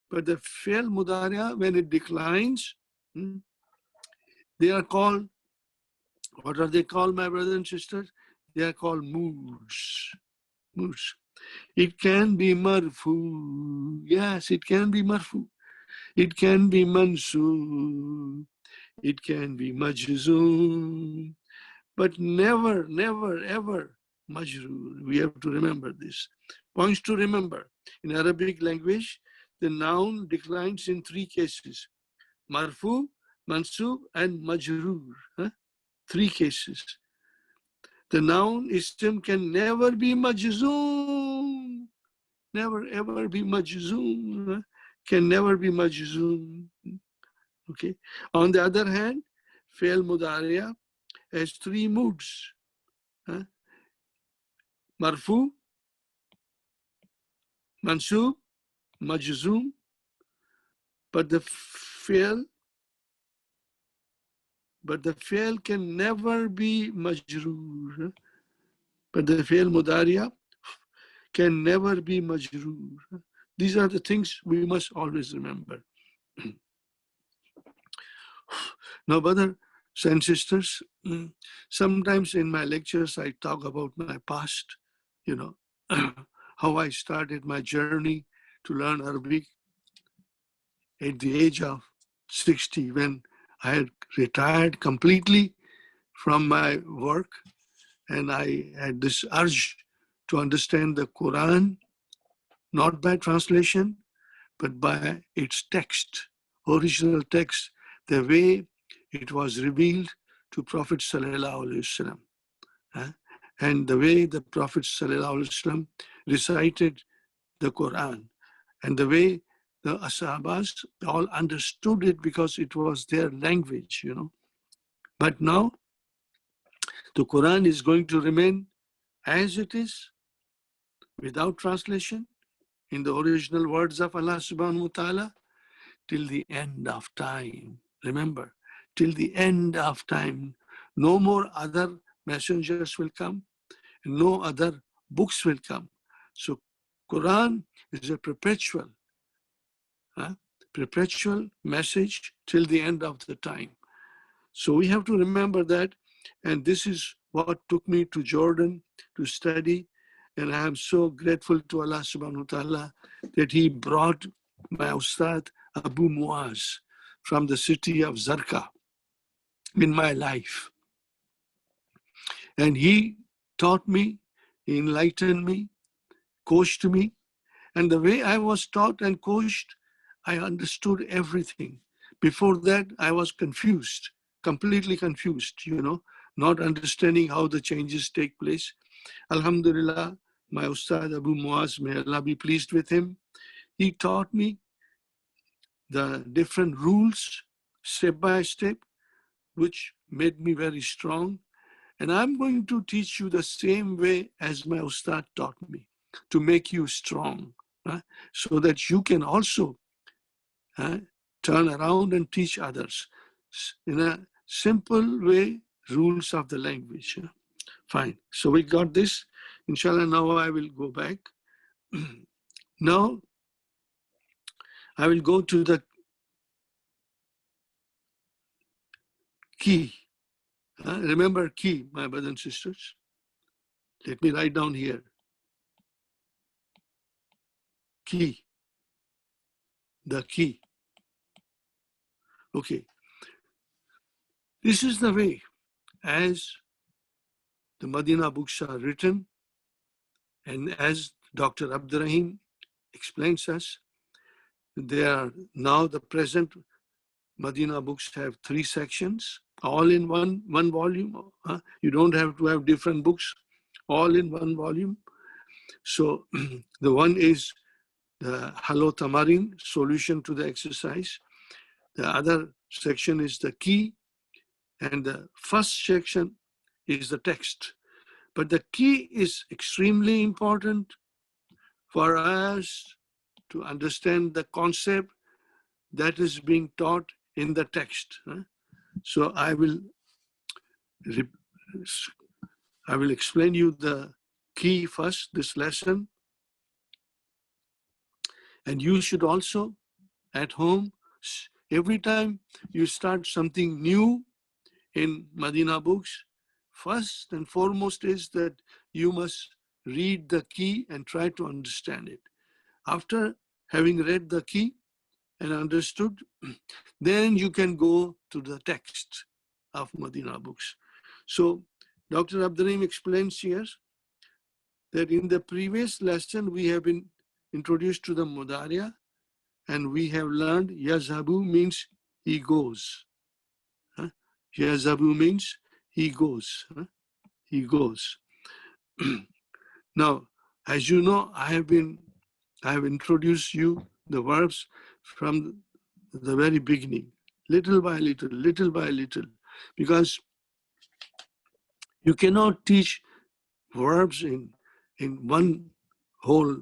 But the fi'l mudari'a, when it declines, they are called, what are they called, my brothers and sisters? They are called moods. Moods. It can be marfu. Yes, it can be marfu. It can be mansub. It can be majzoom. But never, never, ever majroor. We have to remember this. Points to remember. In Arabic language, the noun declines in 3 cases. Marfu, mansub, and majroor. 3 cases. The noun ism can never be majzoom. Never ever be majzoom. Can never be majzoom. Okay. On the other hand, fi'l mudari'a has 3 moods. Marfu, mansub, majzoom. But the fi'l can never be majroor. But the fi'l mudari'a can never be majroor. These are the things we must always remember. Now, brothers and sisters, sometimes in my lectures I talk about my past, how I started my journey to learn Arabic at the age of 60, when I had retired completely from my work, and I had this urge to understand the Quran, not by translation, but by its text, original text, the way it was revealed to Prophet Sallallahu Alaihi Wasallam. And the way the Prophet Sallallahu Alaihi Wasallam recited the Quran, and the way the Ashabas all understood it because it was their language, But now, the Quran is going to remain as it is, without translation, in the original words of Allah subhanahu wa ta'ala, till the end of time. Remember, till the end of time, no more other messengers will come, no other books will come. So Quran is a perpetual message till the end of the time. So we have to remember that, and this is what took me to Jordan to study, and I am so grateful to Allah subhanahu wa ta'ala that He brought my Ustad Abu Muaz from the city of Zarqa in my life. And he taught me, he enlightened me, coached me, and the way I was taught and coached, I understood everything. Before that, I was confused, completely confused, not understanding how the changes take place. Alhamdulillah, my Ustad Abu Muaz, may Allah be pleased with him, he taught me the different rules, step by step, which made me very strong. And I'm going to teach you the same way as my Ustad taught me, to make you strong, so that you can also turn around and teach others in a simple way, rules of the language. Fine. So we got this. Inshallah, now I will go back. Now, I will go to the key. Remember key, my brothers and sisters. Let me write down here. Key. The key. Okay. This is the way as the Madina books are written, and as Dr. Abdurrahim explains us, they are now the present Madina books have 3 sections, all in one volume. You don't have to have different books, all in one volume. So the one is the Halo Tamarin, solution to the exercise. The other section is the key, and the first section is the text. But the key is extremely important for us to understand the concept that is being taught in the text. So I will explain you the key first, this lesson. And you should also at home. Every time you start something new in Madina books, first and foremost is that you must read the key and try to understand it. After having read the key and understood, then you can go to the text of Madina books. So Dr. Abdurrahim explains here that in the previous lesson we have been introduced to the Mudaria, and we have learned Yazhabu means he goes. Huh? Yazhabu means he goes. Huh? He goes. Now, as you know, I have introduced you the verbs from the very beginning, little by little, because you cannot teach verbs in one whole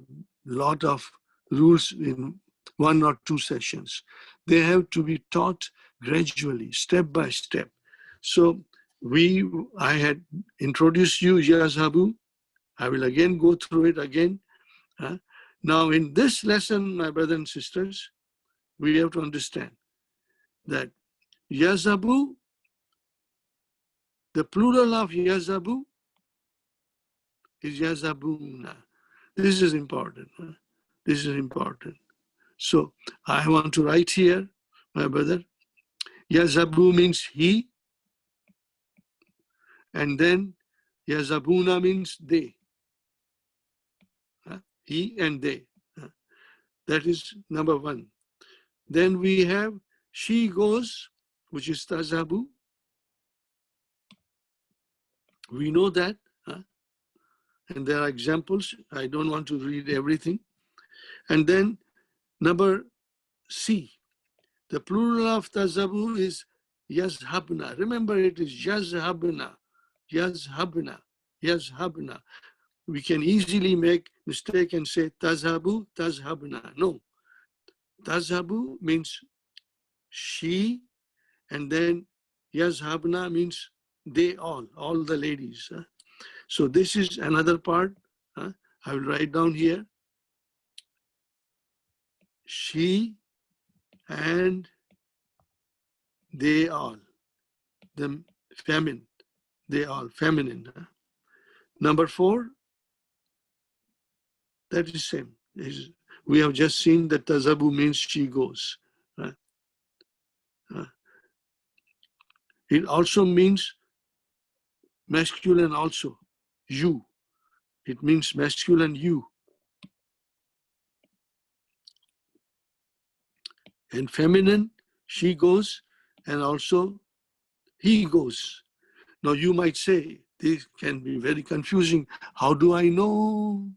lot of rules in 1 or 2 sessions. They have to be taught gradually, step by step. So I had introduced you Yazhabu. I will again go through it again. Now in this lesson, my brothers and sisters, we have to understand that Yazhabu, the plural of Yazhabu is Yazhabuna. This is important. This is important. So I want to write here, my brother, Yazhabu means he, and then Yazhabuna means they. He and they. That is number one. Then we have she goes, which is Tazhabu. We know that. And there are examples. I don't want to read everything. And then number C. The plural of Tazhabu is Yazhabna. Remember, it is Yazhabna. Yazhabna. Yazhabna. We can easily make mistake and say Tazhabu, Tazhabna. No. Tazhabu means she, and then Yazhabna means they all the ladies. So this is another part. I will write down here. She and they all. The feminine. They all feminine. Number 4. That is same. We have just seen that Tazabu means she goes. It also means masculine also. You. It means masculine you. And feminine, she goes, and also he goes. Now you might say, this can be very confusing. How do I know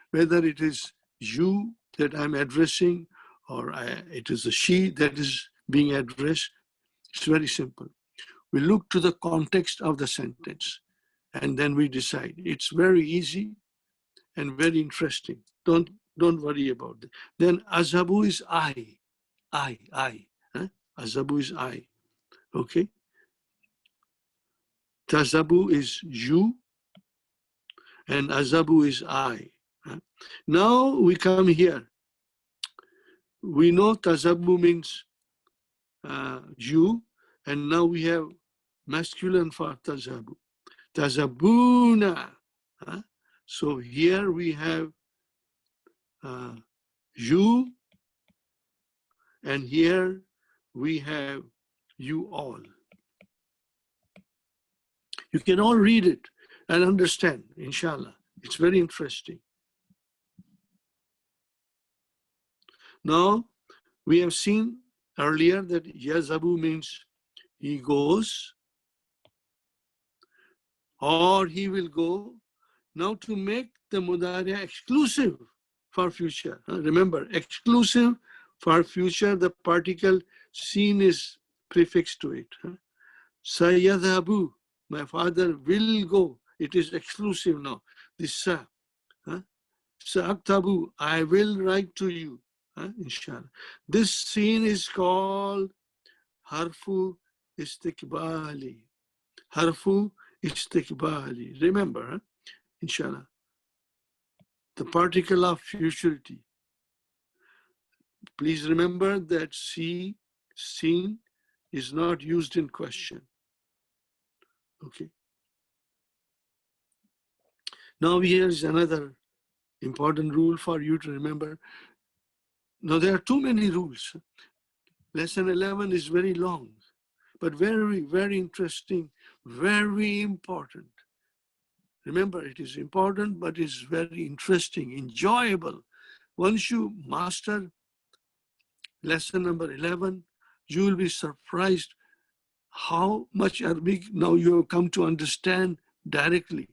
whether it is you that I'm addressing or it is a she that is being addressed? It's very simple. We look to the context of the sentence and then we decide. It's very easy and very interesting. Don't worry about it. Then Azhabu is I. Huh? Azabu is I. Okay. Tazabu is you, and Azabu is I. Now we come here. We know Tazabu means you, and now we have masculine for Tazabu. Tazabuna. So here we have you, and here we have you all. You can all read it and understand, inshallah. It's very interesting. Now, we have seen earlier that Yazabu means he goes or he will go. Now, to make the Mudariya exclusive for future, remember, exclusive for future, the particle seen is prefixed to it. Sayadhabu, my father will go. It is exclusive now. This sa. Sa'aktabu, I will write to you. Inshallah. This scene is called Harfu Istikbali. Harfu Istikbali. Remember, inshallah, the particle of futurity. Please remember that seen is not used in question. Okay. Now here is another important rule for you to remember. Now there are too many rules. Lesson 11 is very long, but very, very interesting, very important. Remember, it is important, but it's very interesting, enjoyable. Once you master lesson number 11, you will be surprised how much Arabic now you have come to understand directly.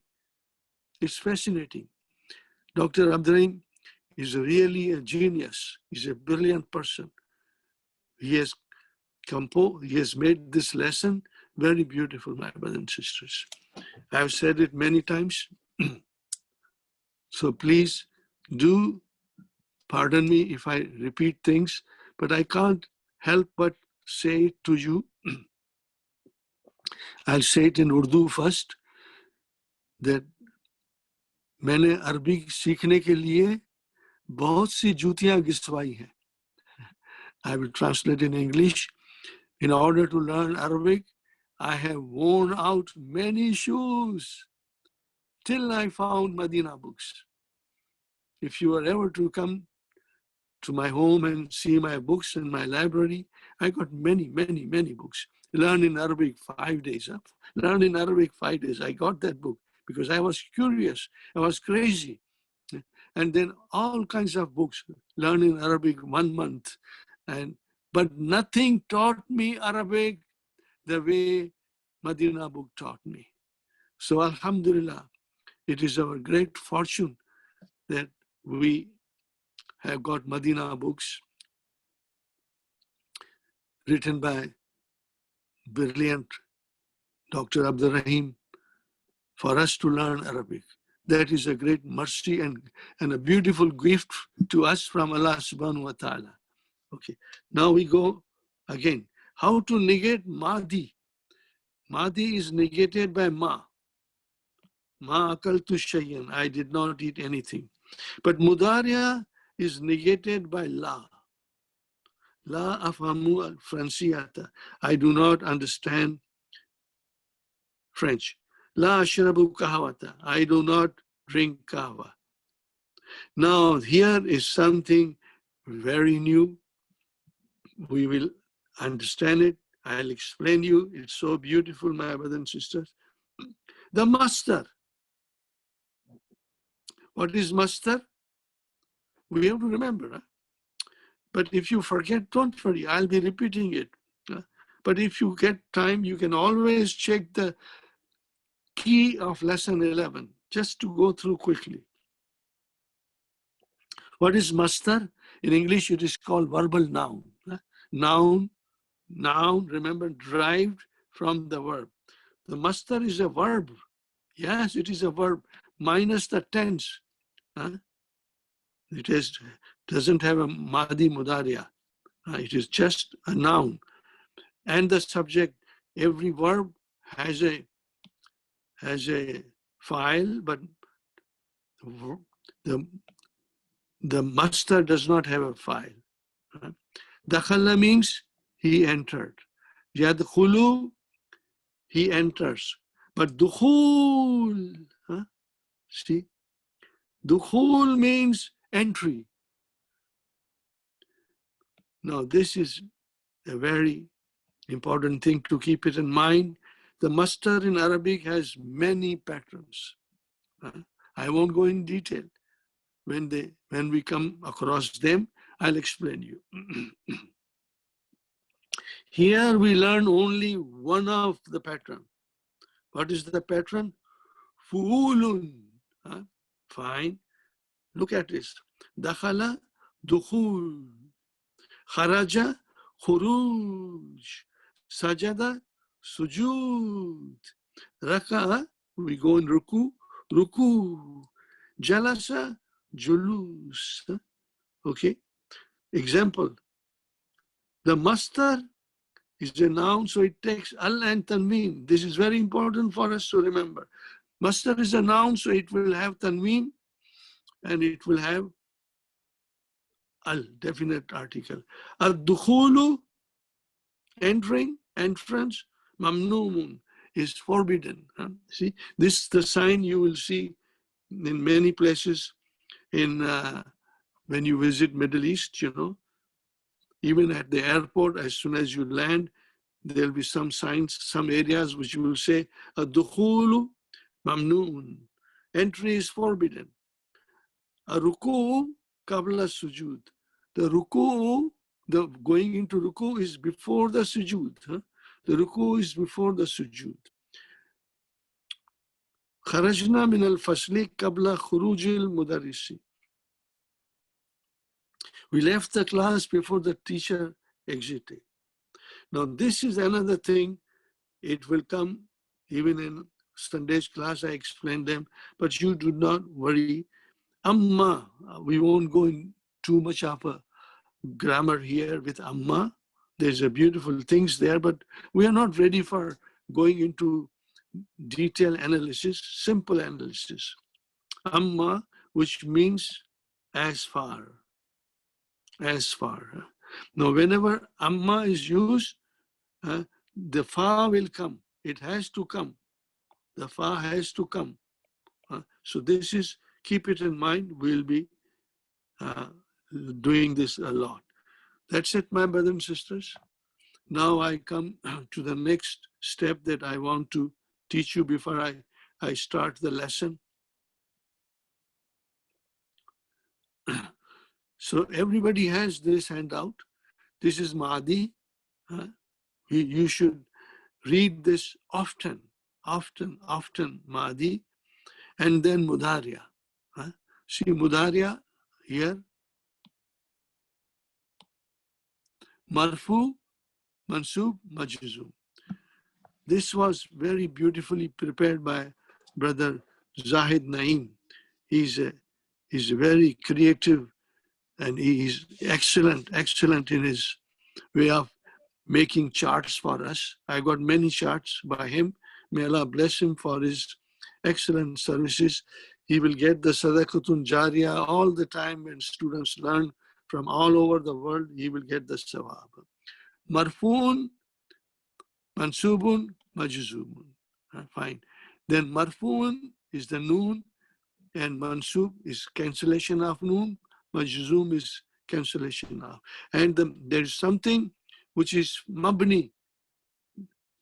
It's fascinating. Dr. Abdurrahim is really a genius. He's a brilliant person. He has made this lesson very beautiful, my brothers and sisters. I've said it many times. So please do pardon me if I repeat things, but I can't help but say it to you. I'll say it in Urdu first, that मैंने अरबी सीखने के लिए बहुत सी जूतियां घिसवाई हैं. I will translate in English. In order to learn Arabic, I have worn out many shoes till I found Madina books. If you are ever to come to my home and see my books in my library, I got many, many, many books. Learn in Arabic 5 days. Learn in Arabic 5 days. I got that book because I was curious. I was crazy. And then all kinds of books. Learn in Arabic 1 month. But nothing taught me Arabic the way Madina book taught me. So Alhamdulillah, it is our great fortune that we have got Madina books written by brilliant Dr. Abdurrahim for us to learn Arabic. That is a great mercy and a beautiful gift to us from Allah subhanahu wa ta'ala. Okay, now we go again. How to negate Madi? Madi is negated by Ma. Ma akaltu shayyan. I did not eat anything. But Mudariya is negated by La. La afhamu al-Franciyata. I do not understand French. La ashrabu kahwata. I do not drink kahwa. Now here is something very new. We will understand it. I'll explain you. It's so beautiful, my brothers and sisters. The master. What is master? We have to remember. Huh? But if you forget, don't worry. I'll be repeating it. But if you get time, you can always check the key of lesson 11, just to go through quickly. What is master? In English, it is called verbal noun. Noun, remember, derived from the verb. The master is a verb. Yes, it is a verb, minus the tense. It doesn't have a Madi Mudariya. It is just a noun. And the subject, every verb has a file, but the master does not have a file. Dakhala means he entered. Yadkhulu, he enters. But dukhul, see? Dukhul means entry. Now this is a very important thing to keep it in mind. The master in Arabic has many patterns. I won't go in detail. When we come across them, I'll explain you. Here we learn only one of the pattern. What is the pattern? Fu'ulun. Fine. Look at this. Dakhala, dukhul. Kharaja, khuruj. Sajada, sujud. Raka'a, we go in ruku. Jalasa, julus. Okay. Example. The master is a noun, so it takes al and tanween. This is very important for us to remember. Master is a noun, so it will have tanween and it will have al, definite article. Ad-dukhulu, entering, entrance. Mamnumun is forbidden. See, this is the sign you will see in many places in when you visit Middle East, you know, even at the airport, as soon as you land, there'll be some signs, some areas which will say, Ad-dukhulu mamnoon. Entry is forbidden. A ruku qabla sujud. The ruku, the going into ruku is before the sujud. The ruku is before the sujud. خرجنا من الفصل قبل خروج المدرس. We left the class before the teacher exited. Now this is another thing. It will come even in Sunday's class. I explained them, but you do not worry. Amma, we won't go in too much of a grammar here with Amma. There's a beautiful things there, but we are not ready for going into detailed analysis, simple analysis. Amma, which means as far, as far. Now, whenever Amma is used, the fa will come. It has to come. The fa has to come. So this is, keep it in mind, we'll be doing this a lot. That's it, my brothers and sisters. Now I come to the next step that I want to teach you before I start the lesson. So everybody has this handout. This is Madi. You should read this often, Madi, and then Mudariya. See Mudariya here. Marfu, Mansub, Majzum. This was very beautifully prepared by Brother Zahid Naim. He's very creative and he's excellent in his way of making charts for us. I got many charts by him. May Allah bless him for his excellent services. He will get the Sadaqatun Jariyah all the time when students learn from all over the world. He will get the Sawab. Marfoon, Mansubun, Majzumun. Fine. Then Marfoon is the noon, and Mansub is cancellation of noon. Majzum is cancellation of. And there is something which is Mabni.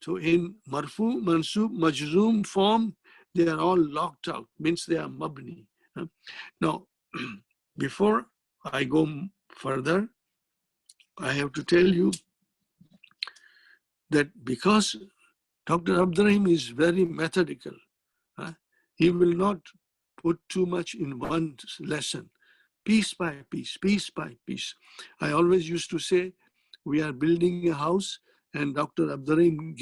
So in Marfu, Mansub, Majzum form, they are all locked out, means they are Mabni. Now, before I go further, I have to tell you that because Dr. Abdurrahim is very methodical, he will not put too much in one lesson, piece by piece, piece by piece. I always used to say, we are building a house and Dr. Abdurrahim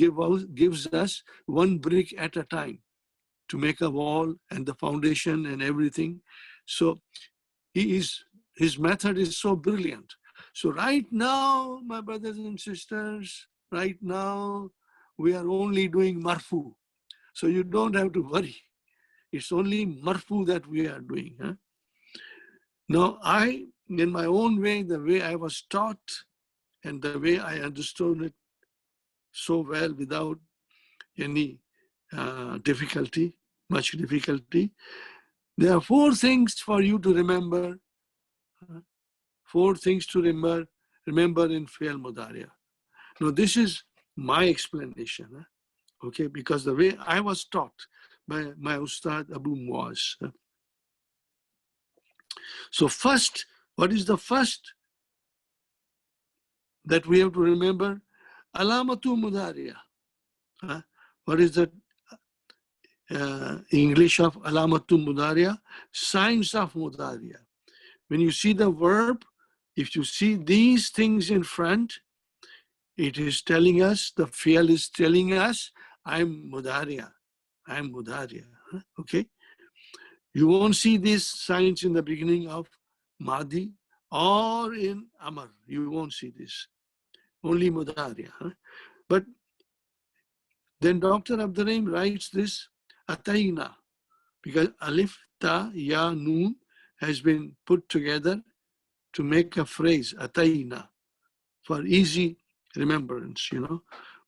gives us one brick at a time to make a wall and the foundation and everything. So his method is so brilliant. So right now, my brothers and sisters, right now, we are only doing marfu. So you don't have to worry. It's only marfu that we are doing. Now, in my own way, the way I was taught and the way I understood it so well without any difficulty, much difficulty, there are 4 things for you to remember. 4 things to remember in Fi'al Mudariya. Now, this is my explanation, okay, because the way I was taught by my Ustad Abu Muaz. So first, what is the first that we have to remember? Alamatu Mudariya. What is the English of Alamatu Mudariya? Signs of Mudariya. When you see the verb, if you see these things in front, it is telling us, the fi'al is telling us, I'm Mudariya. I'm Mudariya. Okay? You won't see these signs in the beginning of Madi or in Amar. You won't see this. Only Mudariya. But then Dr. Abdurrahim writes this Atayna, because Alif, Ta, Ya, Noon has been put together to make a phrase, atayna, for easy remembrance,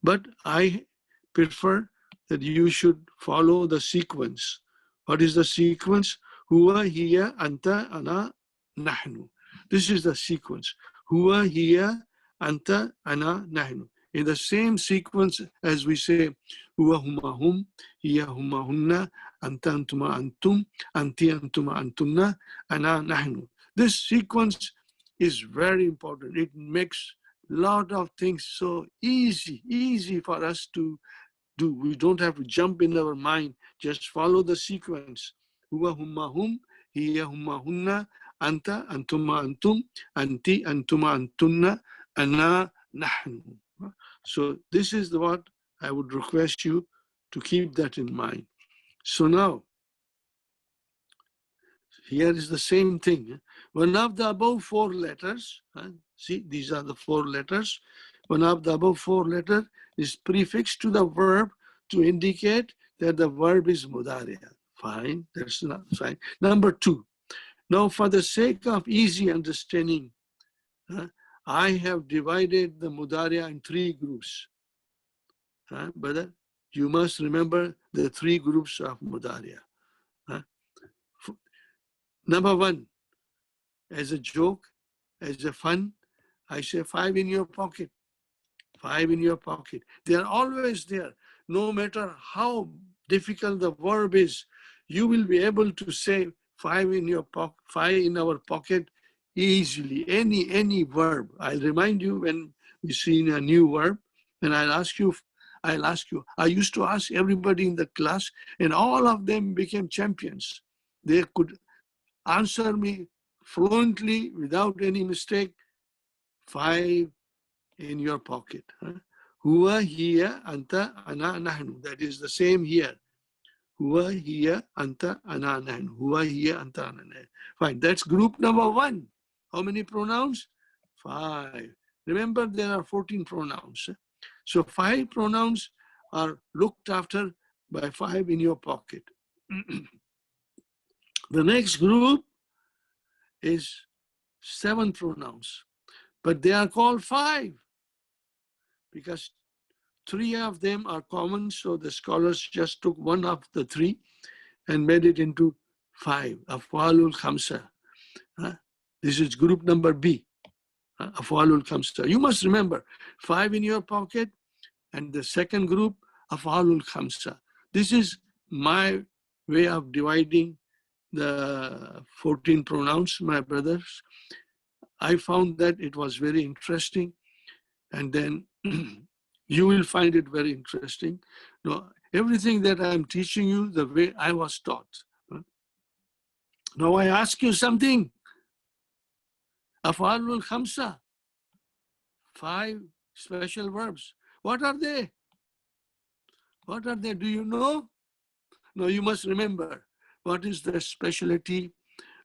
But I prefer that you should follow the sequence. What is the sequence? Huwa, hiya, anta, ana, nahnu. This is the sequence. Huwa, hiya, anta, ana, nahnu. In the same sequence as we say, huwa, huma, hum, hiya, huma, hunna, anta, antuma, antum, anti, antuma, antunna, ana, nahnu. This sequence is very important. It makes a lot of things so easy for us to do. We don't have to jump in our mind. Just follow the sequence. Huwa humma hum, hiya humma hunna, anta antuma antum, anti antuma antunna, ana nahnu. So this is what I would request you to keep that in mind. So now, here is the same thing. One of the above four letters, see, these are the four letters. One of the above four letters is prefixed to the verb to indicate that the verb is mudariya. Fine, that's not fine. Number two, now for the sake of easy understanding, I have divided the mudariya in three groups. But you must remember the three groups of mudariya. Number one, as a joke, as a fun, I say 5 in your pocket. 5 in your pocket. They are always there. No matter how difficult the verb is, you will be able to say 5 in your pocket, 5 in our pocket easily. Any verb. I'll remind you when we see a new verb, and I'll ask you. I used to ask everybody in the class, and all of them became champions. They could answer me fluently without any mistake. 5 in your pocket. Huwa, hiya, anta, ana, nahnu. That is the same here. Huwa, hiya, anta, ana, nahnu. Huwa, hiya, anta, ana, nahnu. Fine. That's group number one. How many pronouns? 5. Remember, there are 14 pronouns. So 5 pronouns are looked after by 5 in your pocket. The next group is 7 pronouns, but they are called 5 because 3 of them are common. So the scholars just took one of the 3 and made it into 5. Afwalul Khamsa. This is group number B. Afwalul Khamsa. You must remember 5 in your pocket, and the second group, Afwalul Khamsa. This is my way of dividing the 14 pronouns, my brothers. I found that it was very interesting, and then you will find it very interesting. Now, everything that I'm teaching you, the way I was taught. Now I ask you something. Af'alul khamsa, 5 special verbs. What are they? What are they? Do you know? No, you must remember. What is the specialty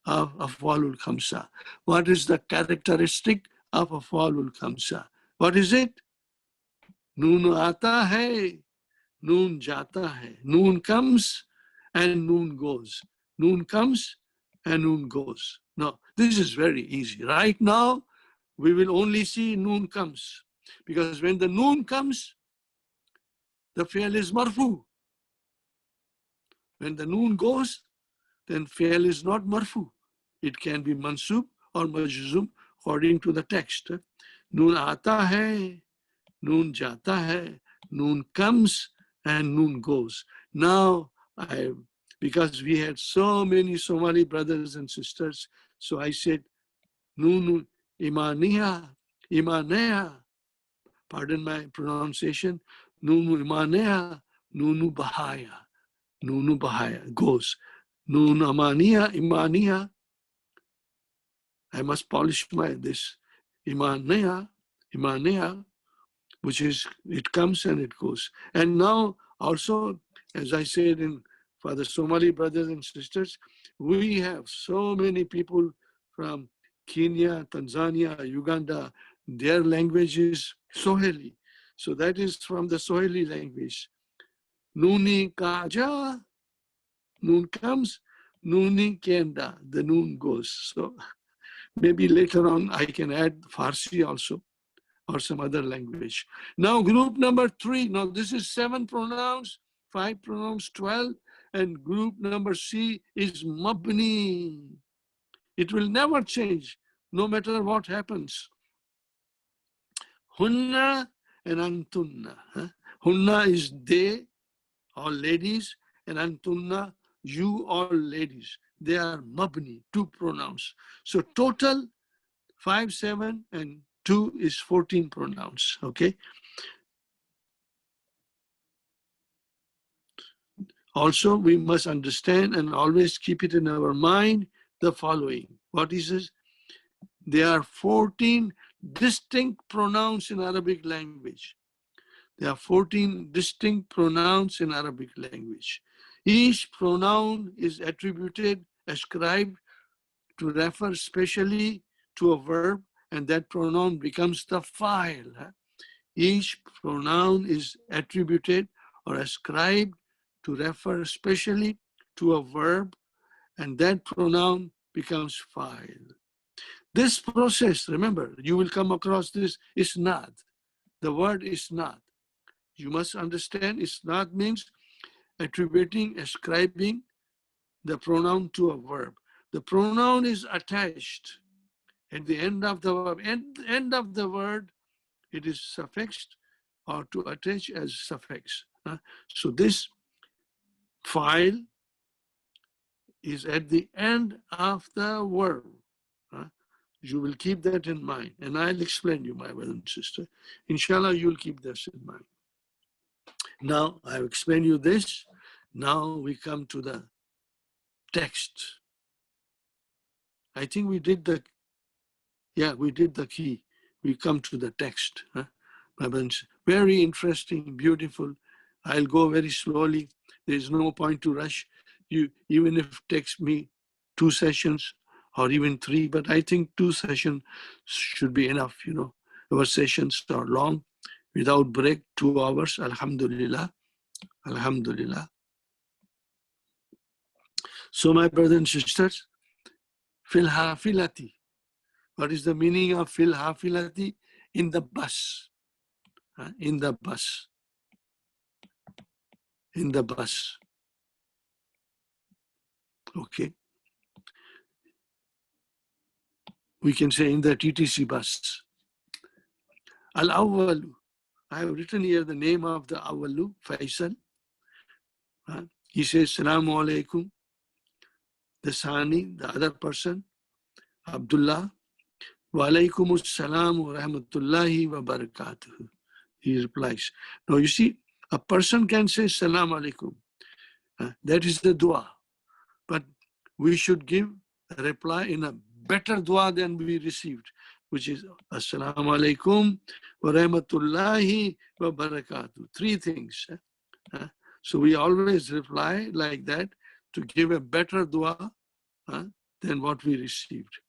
of Af'alul khamsa? What is the characteristic of Af'alul khamsa? What is it? Noon aata hai, noon jata hai. Noon comes and noon goes. Noon comes and noon goes. No, this is very easy. Right now, we will only see noon comes. Because when the noon comes, the fi'l is marfu. When the noon goes, then fi'l is not marfu. It can be mansub or majzum according to the text. Noon aata hai, noon jata hai, noon comes and noon goes. Now, because we had so many Somali brothers and sisters, so I said, noon imaniya, imanaya, pardon my pronunciation, nunu imanaya, nunu bahaya, goes. Nunu amaniya, imaniya, I must polish this, imanaya, which is, it comes and it goes. And now also, as I said for the Somali brothers and sisters, we have so many people from Kenya, Tanzania, Uganda. Their language is Swahili. So that is from the Swahili language. Nuni kaja, noon comes, nuni kenda, the noon goes. So Maybe later on I can add Farsi also or some other language. Now group number 3. Now this is 7 pronouns, 5 pronouns, 12. And group number C is mabni. It will never change no matter what happens. Hunna and antunna. Hunna is they, all ladies, and antunna, you, all ladies. They are mabni, 2 pronouns. So total 5, 7, and 2 is 14 pronouns, okay? Also, we must understand and always keep it in our mind the following. What is this? There are 14 distinct pronouns in Arabic language. There are 14 distinct pronouns in Arabic language. Each pronoun is attributed, ascribed to refer specially to a verb, and that pronoun becomes the file. Each pronoun is attributed or ascribed to refer specially to a verb, and that pronoun becomes file. This process, remember, you will come across this isnad. The word isnad. You must understand isnad means attributing, ascribing the pronoun to a verb. The pronoun is attached at the end of the verb. End of the word, it is suffixed or to attach as suffix. So this file is at the end of the verb. You will keep that in mind. And I'll explain you, my brother and sister. Inshallah, you'll keep this in mind. Now, I've explained you this. Now we come to the text. I think we did the key. We come to the text. My brothers, very interesting, beautiful. I'll go very slowly. There's no point to rush. Even if it takes me 2 sessions or even 3, but I think 2 sessions should be enough. Our sessions are long, without break, 2 hours. Alhamdulillah. Alhamdulillah. So my brothers and sisters, fil hafilati. What is the meaning of fil hafilati? In the bus. In the bus. In the bus. Okay. We can say in the TTC bus. Al-awwalu. I have written here the name of the awwalu, Faisal. He says, Assalamu alaikum. The Sani, the other person, Abdullah. Wa alaikum assalam wa rahmatullahi wa barakatuh. He replies. Now you see, a person can say Salam alaikum. That is the dua. But we should give a reply in a better dua than we received, which is Assalamu alaikum wa rahmatullahi wa barakatuh. 3 things. So we always reply like that to give a better dua than what we received.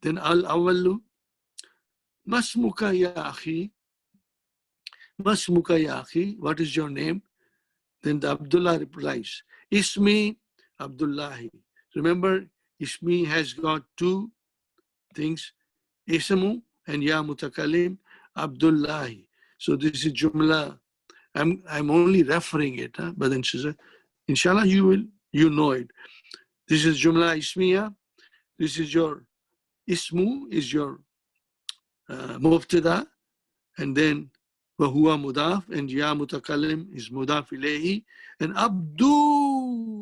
Then al-awwalu, masmuka ya akhi. Masmuka ya akhi, what is your name? Then the Abdullah replies, Ismi Abdullahi. Remember, Ismi has got 2 things, Ismu and Ya Mutakalim, Abdullahi. So this is Jumla. I'm only referring it, but then she said, Inshallah, you know it. This is Jumla Ismiya. This is your Ismu, is your Mubtada, and then Wahuwa Mudaf, and Ya Mutakalim is Mudaf ilayhi, and Abdu,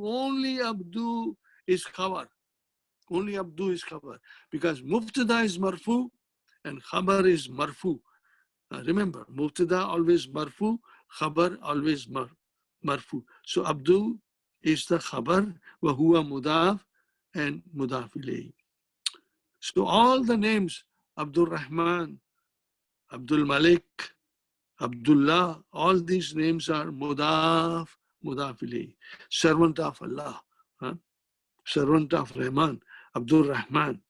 only Abdu is khabar. Only Abdu is khabar, because Mubtada is marfu and khabar is marfu. Remember, Mubtada always marfu, khabar always marfu. So Abdu is the khabar, Wahuwa Mudaf and Mudaf ilayhi. So all the names, Abdul Rahman, Abdul Malik, Abdullah, all these names are Mudaf ilayhi. Servant of Allah, servant of Rahman, Abdul Rahman.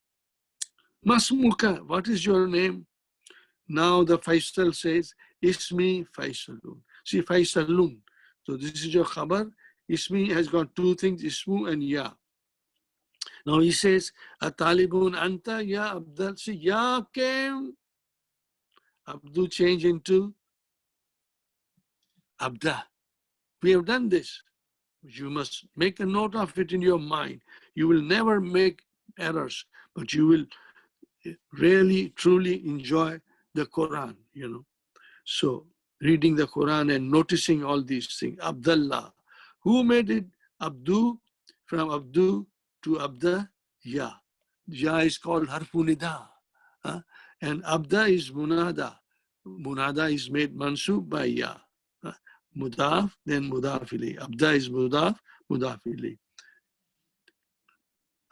Masmuka, what is your name? Now the Faisal says, Ismi Faisalun. See, Faisalun. So this is your khabar. Ismi has got 2 things, Ismu and Ya. Now he says, Atalibun anta ya Abdul. See, ya came, Abdu changed into Abda. We have done this. You must make a note of it in your mind. You will never make errors, but you will really, truly enjoy the Quran, So reading the Quran and noticing all these things. Abdullah. Who made it Abdu? From Abdu to Abda, Ya. Ya is called Harfunida. And Abda is Munada. Munada is made mansub by Ya. Mudaf, then Mudaf ilayh. Abda is Mudaf, Mudaf ilayh.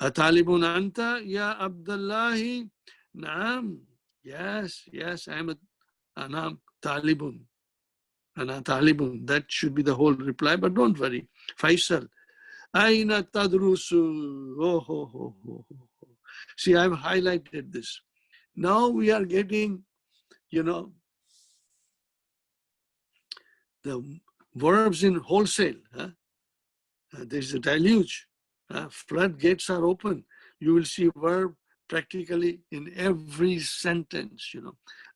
Atalibun anta, Ya Abdullahi. Naam. Yes, Anam Talibun. Ana Talibun. That should be the whole reply, but don't worry. Faisal. Aina tadrusu. Oh, ho, ho, ho, ho. See, I've highlighted this. Now we are getting, the verbs in wholesale. There's a deluge. Floodgates are open. You will see verb practically in every sentence,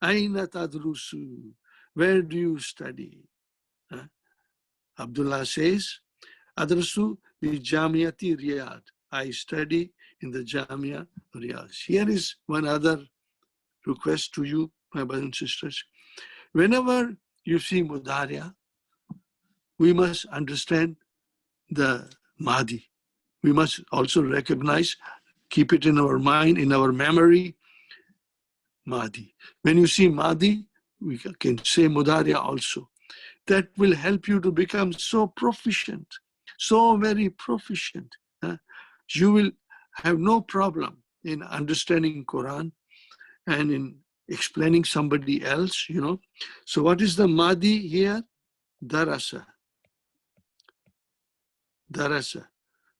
Aina tadrusu. Where do you study? Abdullah says, Adrasu bi Jamiati Riyadh. I study in the Jamia Riyadh. Here is one other request to you, my brothers and sisters. Whenever you see Mudariya, we must understand the Mahdi. We must also recognize, keep it in our mind, in our memory, Mahdi. When you see Mahdi, we can say Mudariya also. That will help you to become so proficient, so very proficient. You will have no problem in understanding Quran and in explaining somebody else, So what is the Mahdi here? Darasa. Darasa.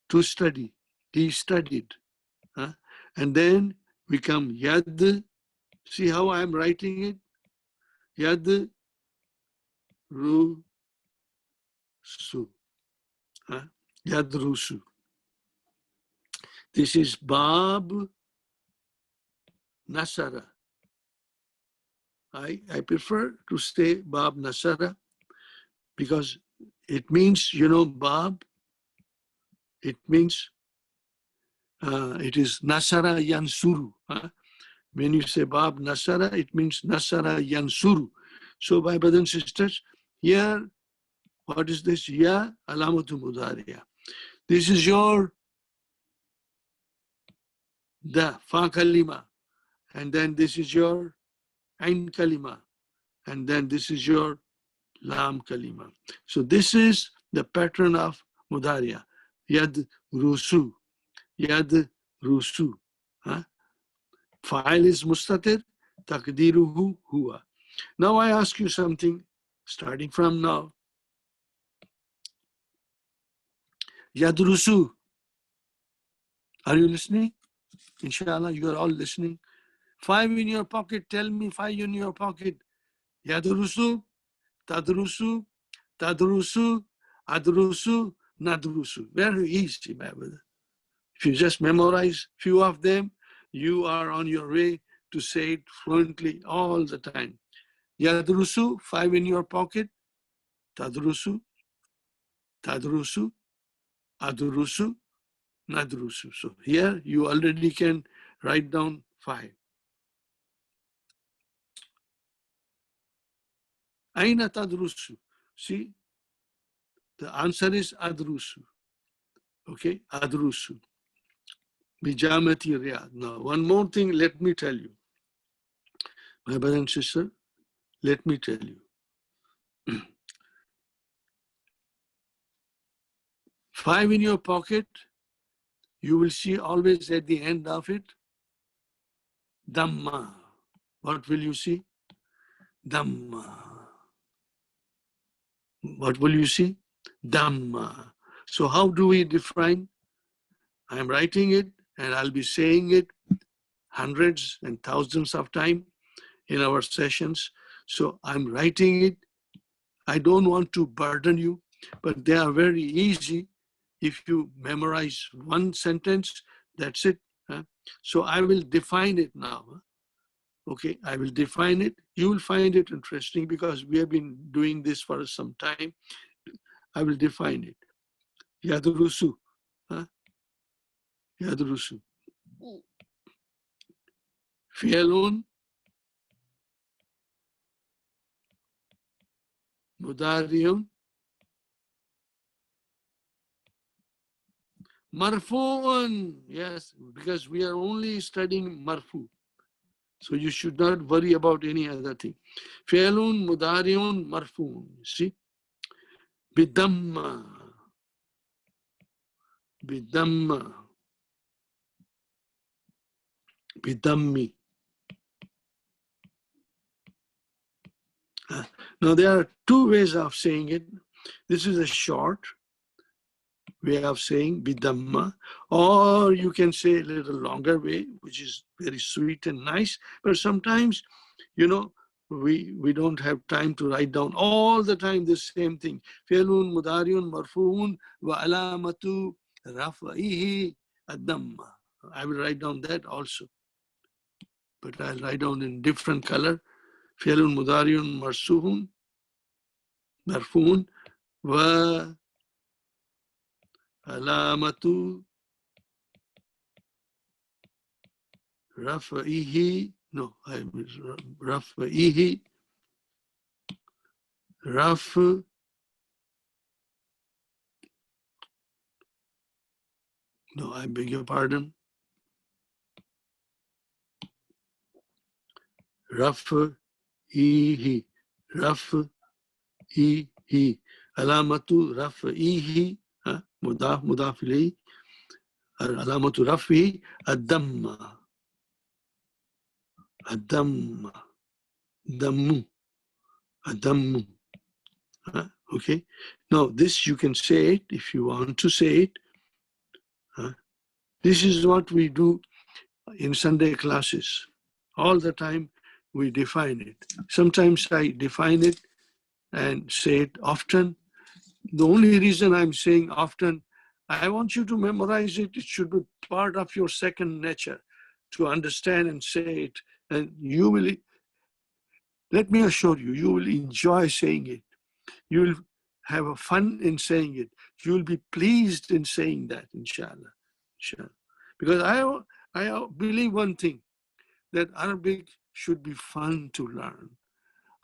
To study. He studied. And then we come Yad. See how I am writing it? Yad Rusu. Yad Rusu. This is Bab Nasara. I prefer to say Bab Nasara because it means, Bab, it means it is Nasara Yansuru. When you say Bab Nasara, it means Nasara Yansuru. So my brothers and sisters, here, what is this? Ya Alamatu Mudariya. This is your Da, Fa Kalima. And then this is your Ain Kalima. And then this is your Lam Kalima. So this is the pattern of Mudariya. Yad Rusu. Yad Rusu. Fa'il is Mustatir. Takdiruhu Huwa. Now I ask you something, starting from now. Yadrusu. Are you listening? Inshallah, you are all listening. 5 in your pocket. Tell me 5 in your pocket. Yadrusu, tadrusu, tadrusu, adrusu, nadrusu. Very easy, my brother. If you just memorize few of them, you are on your way to say it fluently all the time. Yadrusu, 5 in your pocket. Tadrusu, tadrusu, adrusu, nadrusu. So here you already can write down 5. Aina tadrusu. See, the answer is adrusu. Okay, adrusu. Bijamati Riyadh. Now, one more thing, let me tell you. My brother and sister, let me tell you. 5 in your pocket, you will see always at the end of it, Dhamma. What will you see? Dhamma. What will you see? Dhamma. So how do we define? I'm writing it and I'll be saying it hundreds and thousands of times in our sessions. So I'm writing it. I don't want to burden you, but they are very easy. If you memorize one sentence, That's it. So I will define it now. Okay, I will define it. You will find it interesting because we have been doing this for some time. I will define it. Yadrusu. Yadrusu. Fi'lun mudariun marfu'un. Yes, because we are only studying marfu. So you should not worry about any other thing. Fi'lun mudariun marfu'un. See? Bidamma. Bidamma. Bidammi. Now there are two ways of saying it. This is a short way of saying bidamma, or you can say a little longer way, which is very sweet and nice. But sometimes, we don't have time to write down all the time the same thing. Fi'lun mudariun marfuun wa alamatu raf'ihi ad-damma. I will write down that also, but I'll write down in different color. Fi'lun mudariun marfuun wa alamatu raf'ihi. No, I was raf'ihi. Raf. No, I beg your pardon. Raf'ihi. Raf'ihi. Alamatu raf'ihi. Mudaf ilayhi. Alamatu raf'ihi. Ad-damma. Ad-damma. Dammu. Ad-dammu. Okay. Now, this you can say it if you want to say it. This is what we do in Sunday classes. All the time we define it. Sometimes I define it and say it often. The only reason I'm saying often, I want you to memorize it. It should be part of your second nature to understand and say it. And you will, let me assure you, you will enjoy saying it. You will have a fun in saying it. You will be pleased in saying that, inshallah. Because I believe one thing, that Arabic should be fun to learn.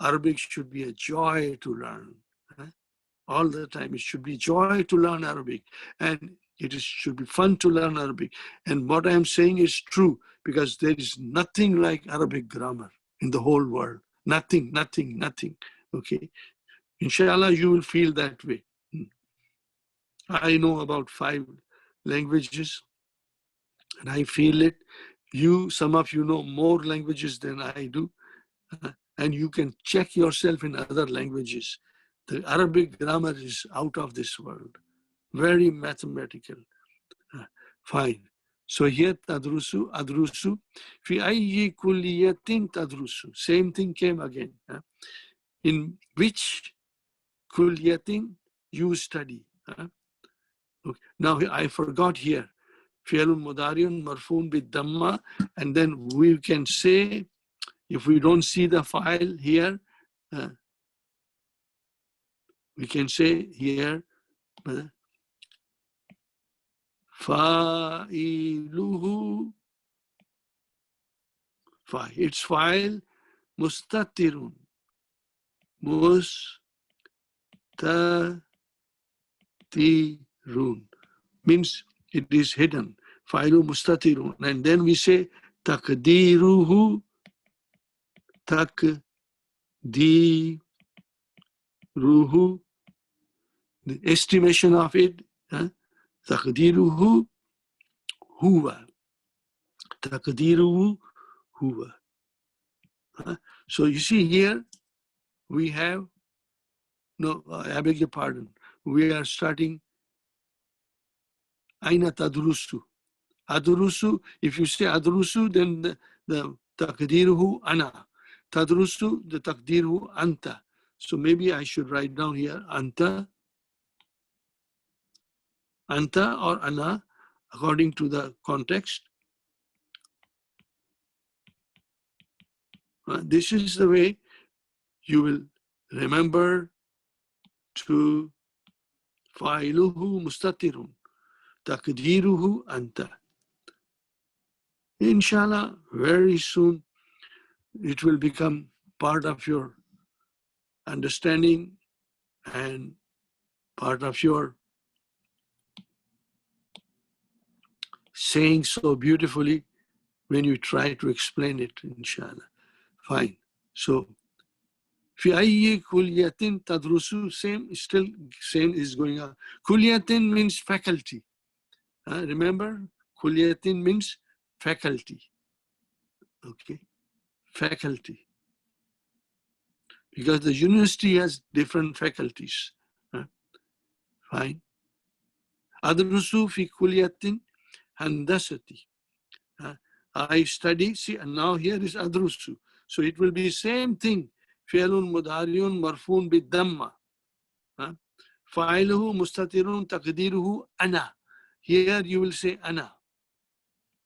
Arabic should be a joy to learn. All the time, it should be joy to learn Arabic. And should be fun to learn Arabic. And what I'm saying is true, because there is nothing like Arabic grammar in the whole world. Nothing. Okay. Inshallah, you will feel that way. I know about 5 languages, and I feel it. Some of you know more languages than I do, and you can check yourself in other languages. The Arabic grammar is out of this world, very mathematical. Fine. So here adrusu, fi ayyi kulliyatin tadrusu. Same thing came again. In which kulliyatin you study. Okay. Now I forgot here. Fi'lun mudariun marfuun bid damma, and then we can say, if we don't see the file here, we can say here, fa'iluhu, its file, mustatirun, mustatirun, means it is hidden. Fa'ilu mustatirun. And then we say takdiruhu, takdiruhu, the estimation of it, takdiruhu huwa. Takdiruhu huwa. So you see here, we have, no, I beg your pardon. We are starting aina tadrusu. Adrusu, if you say adrusu, then the takdiruhu ana. Tadrusu, the takdiruhu anta. So maybe I should write down here anta or ana according to the context. This is the way you will remember to fa'iluhu mustatirun, takdiruhu anta. Inshallah, very soon it will become part of your understanding and part of your saying so beautifully when you try to explain it, inshallah. Fine. So, fi ayyi kulliyatin tadrusu, same is going on. Kulliyatin means faculty. Remember, kulliyatin means faculty. Okay, faculty. Because the university has different faculties. Fine. Adrusu fi kulliyatin handasati. I study, see, and now here is adrusu. So it will be same thing. Fi'lun mudariun marfun bid-damma. Fa'iluhu mustatirun taqdiruhu ana. Here you will say ana.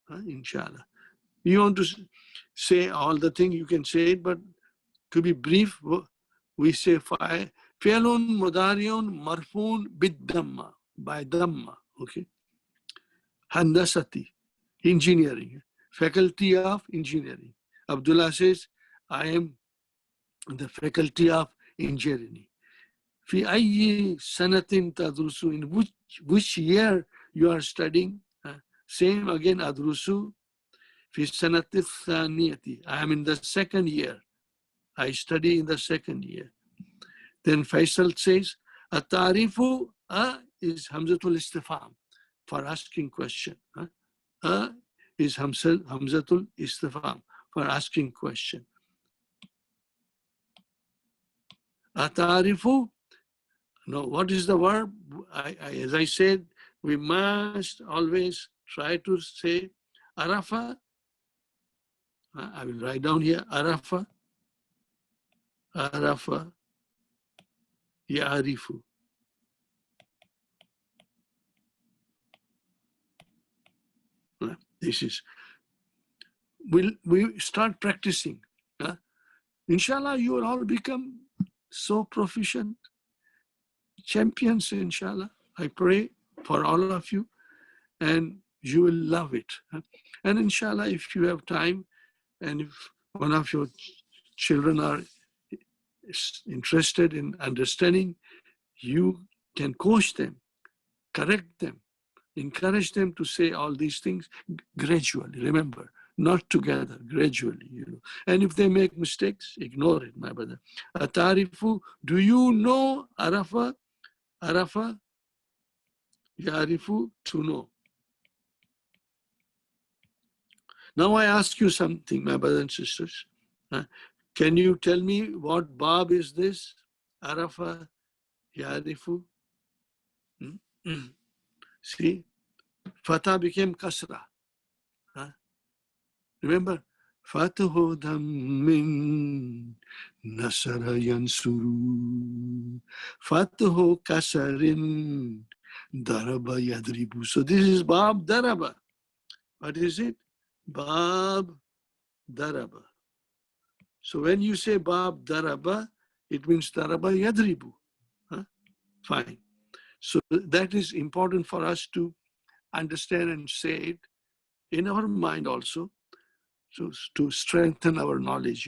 Inshallah. You want to say all the things, you can say it, but to be brief, we say fi'lun mudariun marfun bid-damma, by damma. Okay. Handasati, engineering, faculty of engineering. Abdullah says, I am the faculty of engineering. Fi ayyi sanatin tadrusu, in which year you are studying? Same again, adrusu. Fi sanati thaniyati, I am in the second year. I study in the second year. Then Faisal says, atarifu is hamzatul istifham, for asking question. Is hamzatul istifham, for asking question. Atarifu, no, what is the verb? As I said, we must always try to say arafa. I will write down here, arafa, arafa, ya'arifu. This is, we start practicing. Inshallah, you will all become so proficient, champions, inshallah. I pray for all of you, and you will love it. And inshallah, if you have time, and if one of your children are interested in understanding, you can coach them, correct them, encourage them to say all these things gradually. Remember, not together, gradually. And if they make mistakes, ignore it, my brother. Atarifu, do you know arafa? Arafa, yarifu, to know. Now I ask you something, my brothers and sisters. Can you tell me what bab is this? Arafa, yarifu. See, fatah became kasra. Remember, fatahu dammin nasara yansuru. Fatahu kasarin daraba yadribu. So this is bab daraba. What is it? Bab daraba. So when you say bab daraba, it means daraba yadribu. Fine. So that is important for us to understand and say it in our mind also, so to strengthen our knowledge.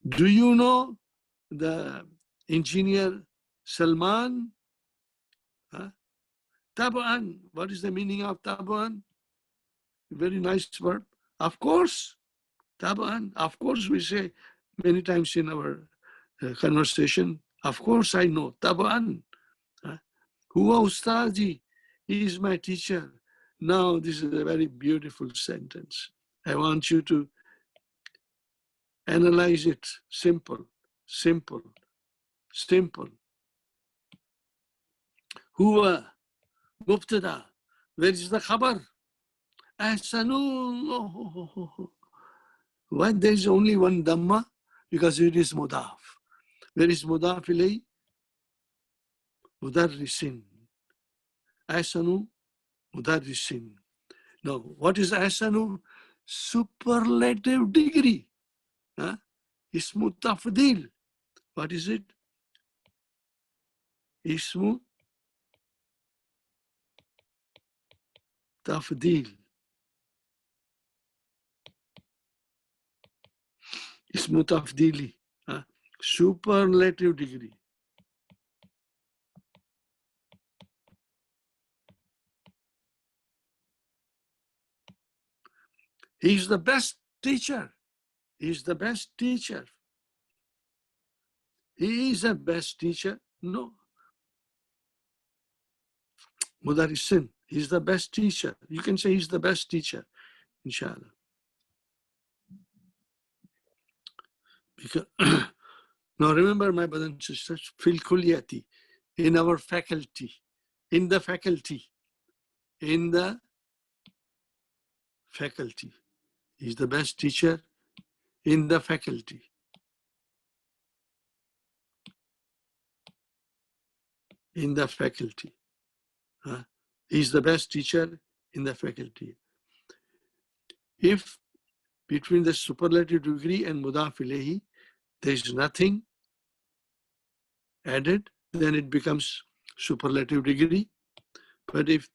Do you know the engineer Salman? Taba'an. What is the meaning of taba'an? Very nice verb. Of course. Taba'an. Of course, we say many times in our conversation. Of course, I know. Taba'an. Huwa ustazi. He is my teacher. Now, this is a very beautiful sentence. I want you to analyze it. Simple, simple, simple. Huwa mubtada. Where is the khabar? Ahsanu. Why there is only one dhamma? Because it is mudaf. Where is mudaf ilay? Mudarrisin. Ahsanu mudarrisin. Now, what is ahsanu? Superlative degree. Huh? Ismu tafdil. What is it? Ismu tafdil. Ismu tafdili. Huh? Superlative degree. He's the best teacher. He's the best teacher. He is a best teacher. No. Mudarrisin. He's the best teacher. You can say he's the best teacher, inshallah. Because now remember, my brothers and sisters, fil kulliyati, in our faculty, in the faculty, in the faculty. He's the best teacher in the faculty. In the faculty. He's the best teacher in the faculty. If between the superlative degree and mudaf ilayhi, there is nothing added, then it becomes superlative degree. But if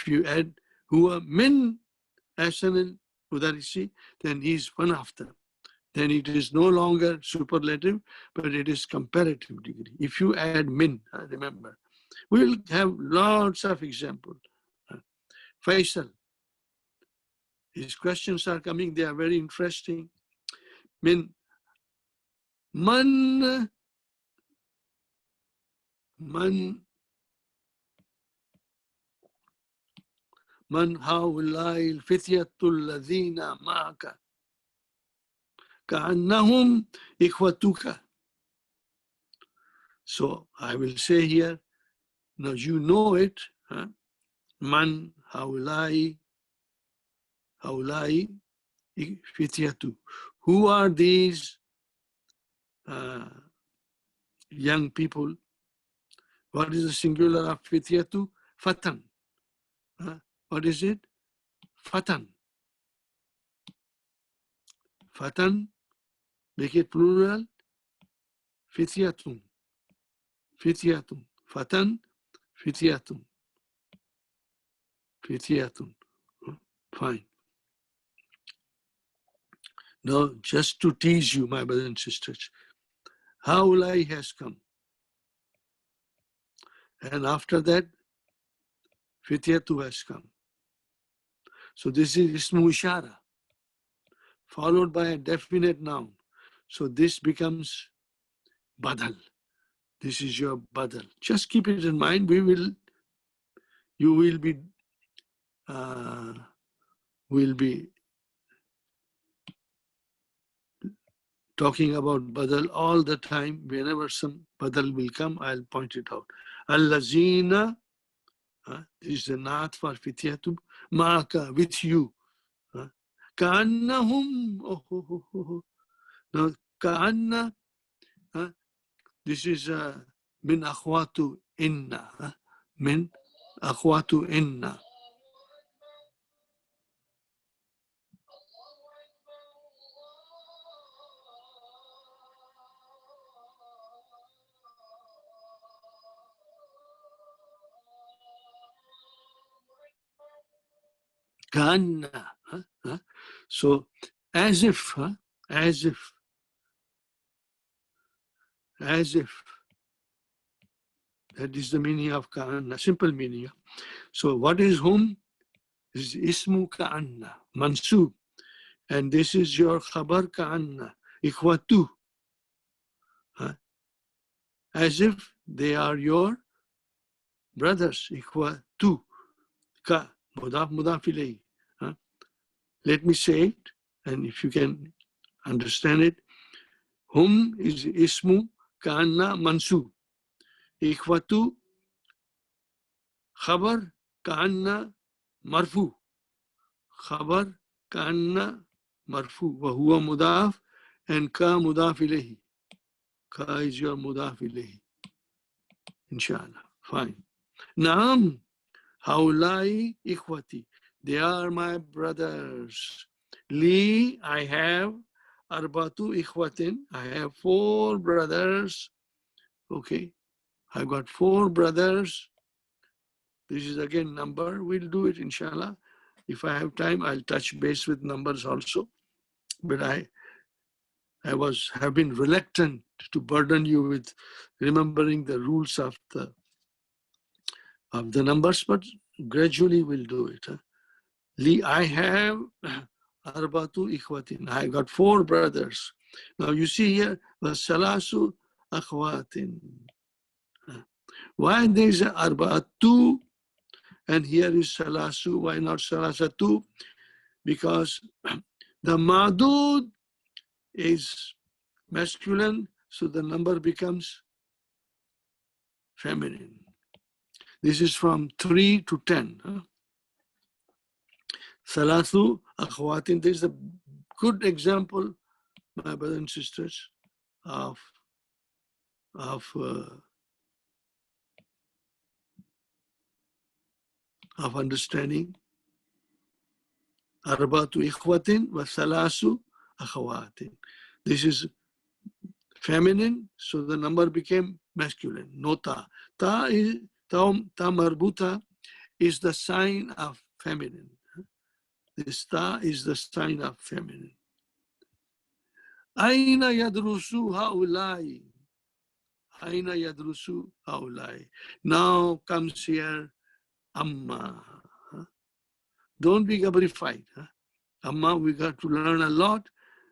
you add huwa min ahsan al-mudarrisi, then he is one after. Then it is no longer superlative, but it is comparative degree. If you add min, remember, we'll have lots of examples. Faisal, his questions are coming, they are very interesting. Min, man haulai al-fityatul ladhina ma'aka ka'annahum ikhwatuka. So I will say here, now you know it, man haulai fityatu. Who are these young people? What is the singular of fityatu? Fatan. What is it? Fatan. Fatan, make it plural. Fityatun. Fityatun. Fatan, fityatun. Fityatun. Fine. Now, just to tease you, my brothers and sisters, haulai has come. And after that, fityatu has come. So this is ismu ishara, followed by a definite noun. So this becomes badal. This is your badal. Just keep it in mind. You will be talking about badal all the time. Whenever some badal will come, I'll point it out. Al-lazina, this is the naat for fityatu, ma'aka, with you. Ka'annahum, now ka'anna, this is min akhwatu inna, min akhwatu inna. Kanna. So as if, that is the meaning of kanna, simple meaning. So what is whom? This is ismu kanna, mansub. And this is your khabar kanna, ikhwatu. As if they are your brothers, ikhwatu. Ka, mudaf ilayhi. Let me say it, and if you can understand it. Hum is ismu ka'anna mansub. Ikhwatu khabar ka'anna marfu. Khabar ka'anna marfu. Wa huwa mudaf and ka mudaf ilayhi. Ka is your mudaf ilayhi. Inshallah. Fine. Naam. Haulai ikhwati. They are my brothers. Li, I have. Arbatu ikhwatin. I have 4 brothers. Okay. I've got 4 brothers. This is again number. We'll do it, inshallah. If I have time, I'll touch base with numbers also. But I have been reluctant to burden you with remembering the rules of the numbers, but gradually we'll do it. Li, I have arbatu ikhwatin. I got 4 brothers. Now you see here, wasalasu akhwatin. Why there is arbatu and here is salasu? Why not salasatu? Because the madud is masculine, so the number becomes feminine. This is from 3 to 10. Salathu akhwatin. This is a good example, my brothers and sisters, of understanding. Arbatu ikhwatin wa salasu akhwatin. This is feminine, so the number became masculine. No ta. Ta marbuta is the sign of feminine. This ta is the sign of feminine. Aina yadrusu haulai. Aina yadrusu haulai. Now comes here amma. Don't be gabrified. Amma, we got to learn a lot,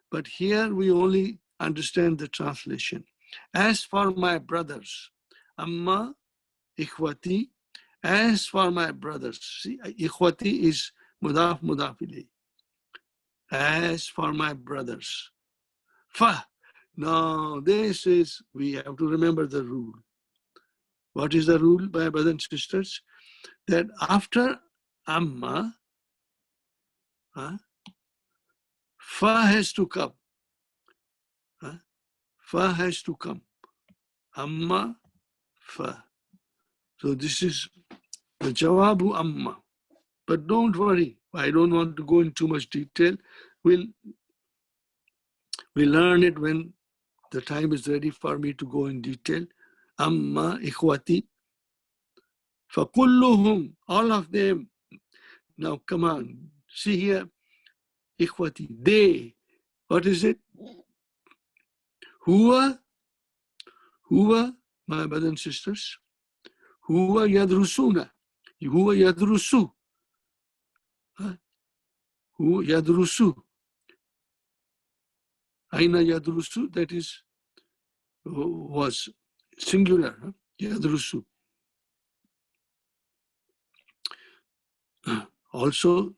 but here we only understand the translation. As for my brothers, amma, ikhwati, as for my brothers. See, ikhwati is mudaf mudafili. As for my brothers. Fa. Now, this is, we have to remember the rule. What is the rule, my brothers and sisters? That after amma, fa has to come. Fa has to come. Amma, fa. So this is the jawabu amma. But don't worry, I don't want to go into too much detail. We'll learn it when the time is ready for me to go in detail. Amma ikhwati. Fakulluhum, all of them. Now come on, see here. Ikhwati, they. What is it? Huwa, my brothers and sisters. Huwa yadrusuna. Huwa yadrusu. Huwa yadrusu. Aina yadrusu, that is, was singular. Yadrusu. Also,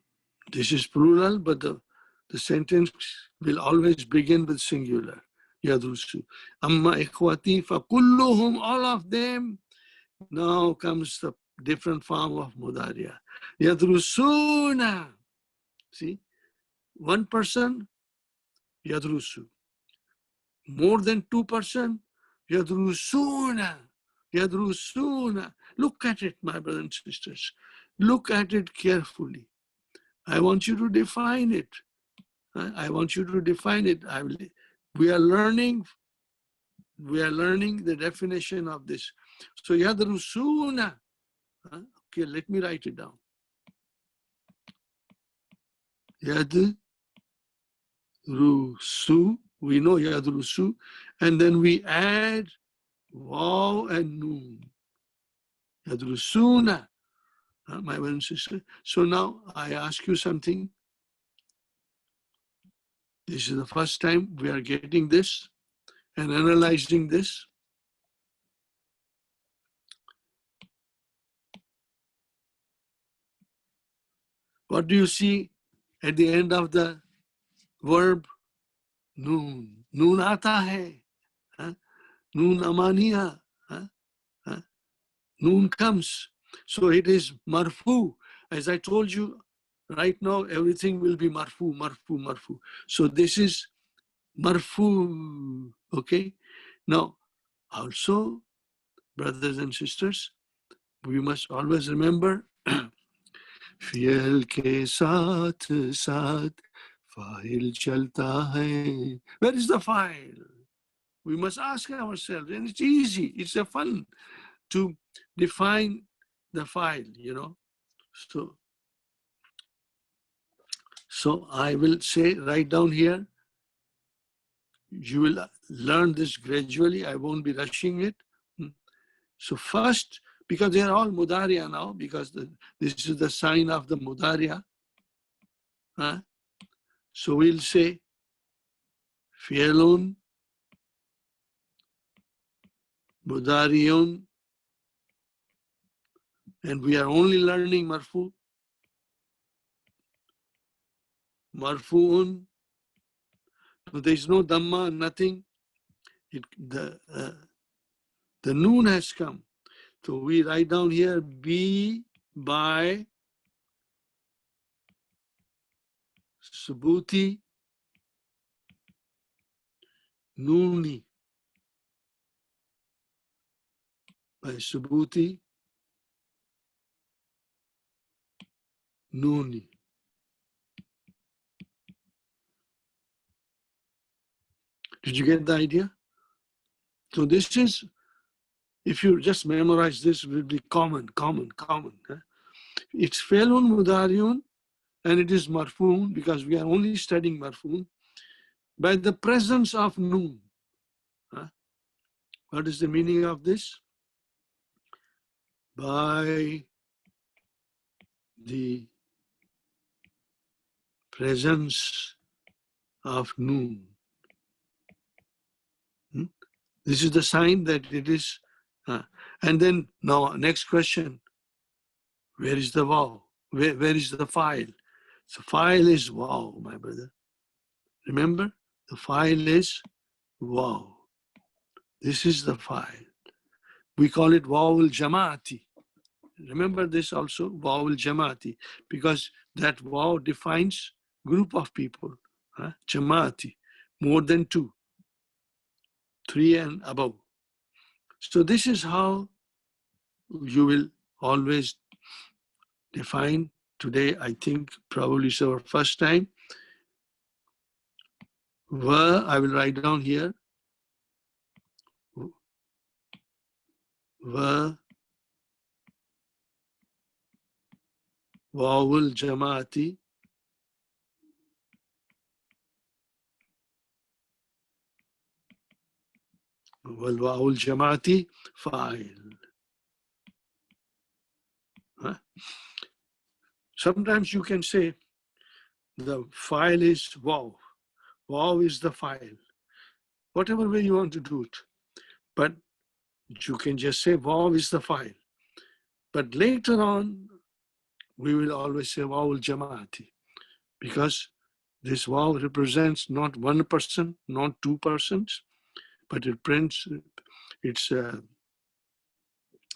this is plural, but the sentence will always begin with singular. Yadrusu. Amma ikhwati fakulluhum, all of them. Now comes the different form of mudariya. Yadrusuna. See, one person, yadrusu. More than 2%, yadrusuna. Yadrusuna. Look at it, my brothers and sisters. Look at it carefully. I want you to define it. I want you to define it. We are learning the definition of this. So yadrusuna. Okay, let me write it down. Yadrusu. We know yadrusu. And then we add waw and noon. Yadrusuna. My brothers and sisters. So now I ask you something. This is the first time we are getting this and analyzing this. What do you see at the end of the verb? Noon. Noon aata hai. Noon amaniya. Noon comes. So it is marfu. As I told you, right now everything will be marfu, marfu, marfu. So this is marfu. Okay. Now, also, brothers and sisters, we must always remember फियल के साथ साथ file चलता है. Where is the file? We must ask ourselves, and it's easy. It's a fun to define the file, you know. So I will say right down here, you will learn this gradually. I won't be rushing it. So first, because they are all Mudaria now, because this is the sign of the Mudaria. So we'll say Fi'lun, Mudariun, and we are only learning Marfu. Marfu'un. There is no Dhamma, nothing. The noon has come. So we write down here B by Subuti Nooni. By Subuti Nooni. Did you get the idea? So this is, if you just memorize this, it will be common. It's Felun Mudariun, and it is Marfoon, because we are only studying Marfoon, by the presence of Noon. What is the meaning of this? By the presence of Noon. This is the sign that it is. And then now, next question. Where is the Waw? Where is the file? So file is Waw, my brother. Remember, the file is Waw. This is the file. We call it Waw al-Jama'ati. Remember this also, Waw al-Jama'ati, because that Waw defines group of people. Jama'ati, more than 2, 3 and above. So this is how you will always define. Today, I think probably is our first time. I will write down here. Wawul Jamaati. Wawul Jamaati file. Sometimes you can say the file is Waw. Waw is the file. Whatever way you want to do it. But you can just say Waw is the file. But later on, we will always say Wawul Jamaati, because this Waw represents not one person, not 2 persons, but it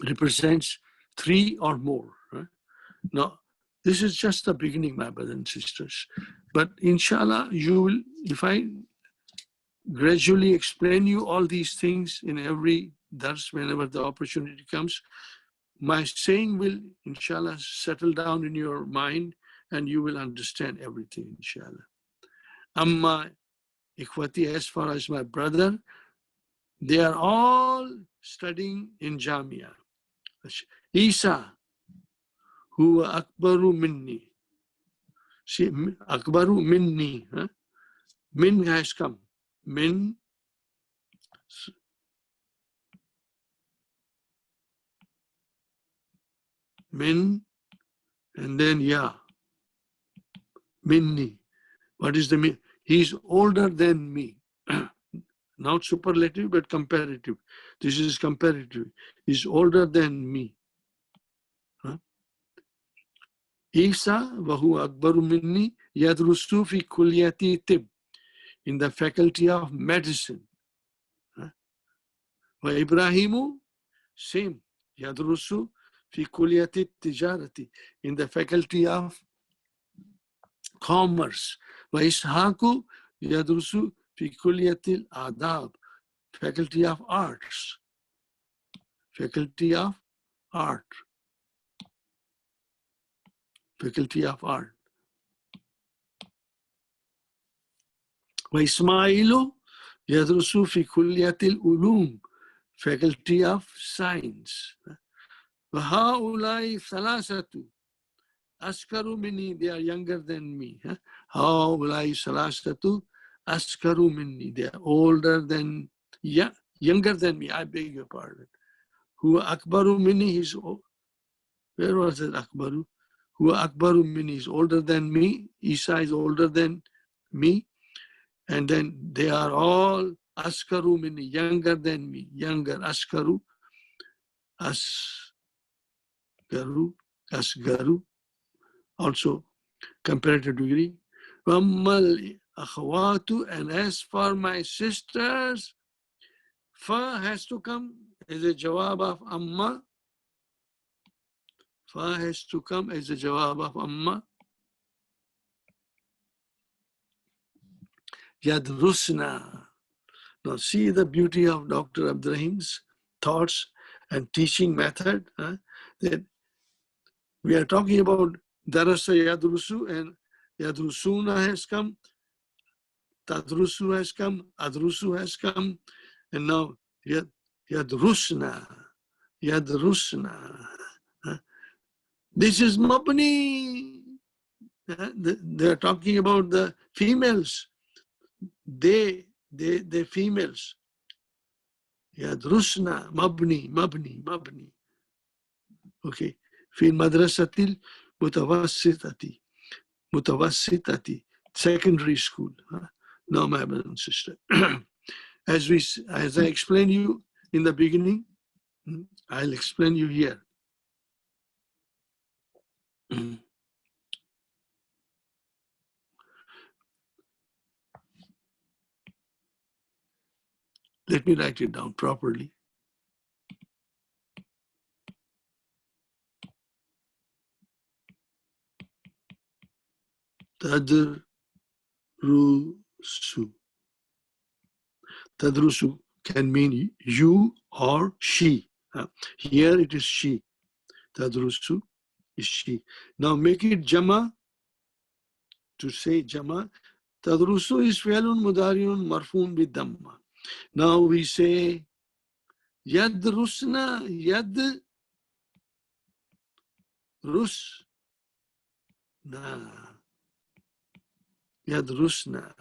represents 3 or more. Right? Now, this is just the beginning, my brothers and sisters. But inshallah, you will, if I gradually explain you all these things in every dars, whenever the opportunity comes, my saying will, inshallah, settle down in your mind and you will understand everything, inshallah. Amma Ikhwati, as far as my brother, they are all studying in Jamia. Isa, who akbaru minni. See, akbaru minni. Min has come. Min. Min. And then ya. Minni. What is the mean? He's older than me. Not superlative, but comparative. This is comparative. He's older than me. Isa, wahu akbaru minni, yadrusu fi kulliyati tib, in the faculty of medicine. Wa Ibrahimu, same, yadrusu fi kulliyati tijarati, in the faculty of commerce. Wa Ishaku, yadrusu fi kulliyati adab, faculty of arts. Faculty of art. Faculty of Art. وإسماعيل يدرس في كلية العلوم, Faculty of Science. وهؤلاء ثلاثة أصغر مني, they are younger than me. هؤلاء ثلاثة أصغر مني, they are older than, younger than me, I beg your pardon. هو أكبر مني, he's, where was it أكبر? هو أكبر مني, is older than me. Isa is older than me. And then they are all askaru minni, younger than me, younger, askaru, asgaru, also comparative degree. Wammal akhawatu, and as for my sisters, fa has to come as a jawab of amma. Fa has to come as a jawab of amma. Yadrusna. Now see the beauty of Dr. Abdurrahim's thoughts and teaching method. That we are talking about Darasa Yadrusu, and Yadrusuna has come, Tadrusu has come, Adrusu has come, and now Yadrusna. Yadrusna. This is Mabni. They are talking about the females. They females. يدرسنا مبني. Okay. في المدرسة المتوسطة, secondary school. No, my brother and sister. As I explained you in the beginning, I'll explain you here. Let me write it down properly. Tadrusu. Tadrusu can mean you or she. Here it is she. Tadrusu is she. Now make it jama. To say jama, tadrusu is fi'lun mudariun marfun bid-damma. Now we say yadrusna, yadrusna.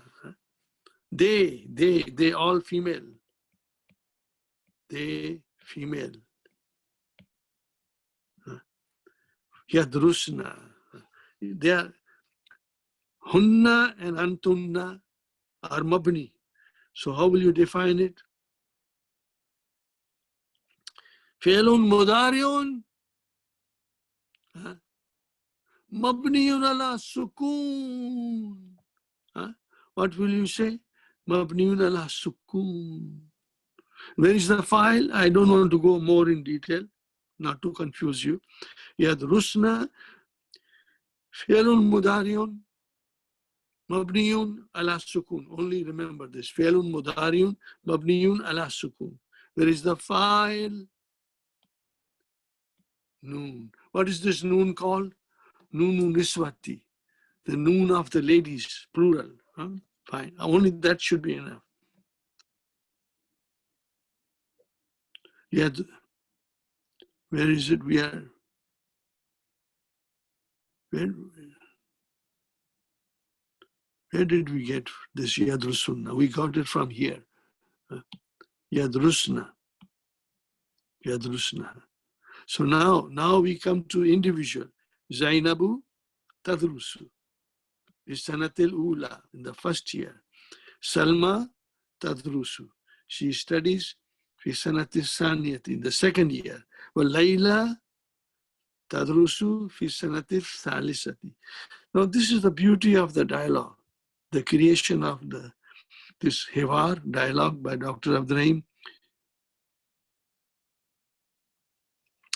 They all female. They female. Yadrusna. They are hunna and antunna are mabni. So how will you define it? Fi'lun mudari'un mabniyun ala sukun. What will you say? Mabniyun ala sukun. Where is the file? I don't want to go more in detail, not to confuse you. Yadrusna fi'lun mudari'un mabniyun ala sukun. Only remember this. Fi'lun mudari'un mabniyun ala sukun. Where is the file? Noon. What is this noon called? Noonu niswati. The noon of the ladies, plural. Fine. Only that should be enough. Yeah. Where is it? We are. Where did we get this Yadrusunna? We got it from here. Yadrusna. So now we come to individual. Zainabu tadrusu. Sanatil ula, in the first year. Salma tadrusu. She studies fi sanatil saniyati, in the second year. Well, Layla tadrusu fi sanatil thalisati. Now this is the beauty of the dialogue, the creation of this hiwar, dialogue by Dr. Abdurrahim.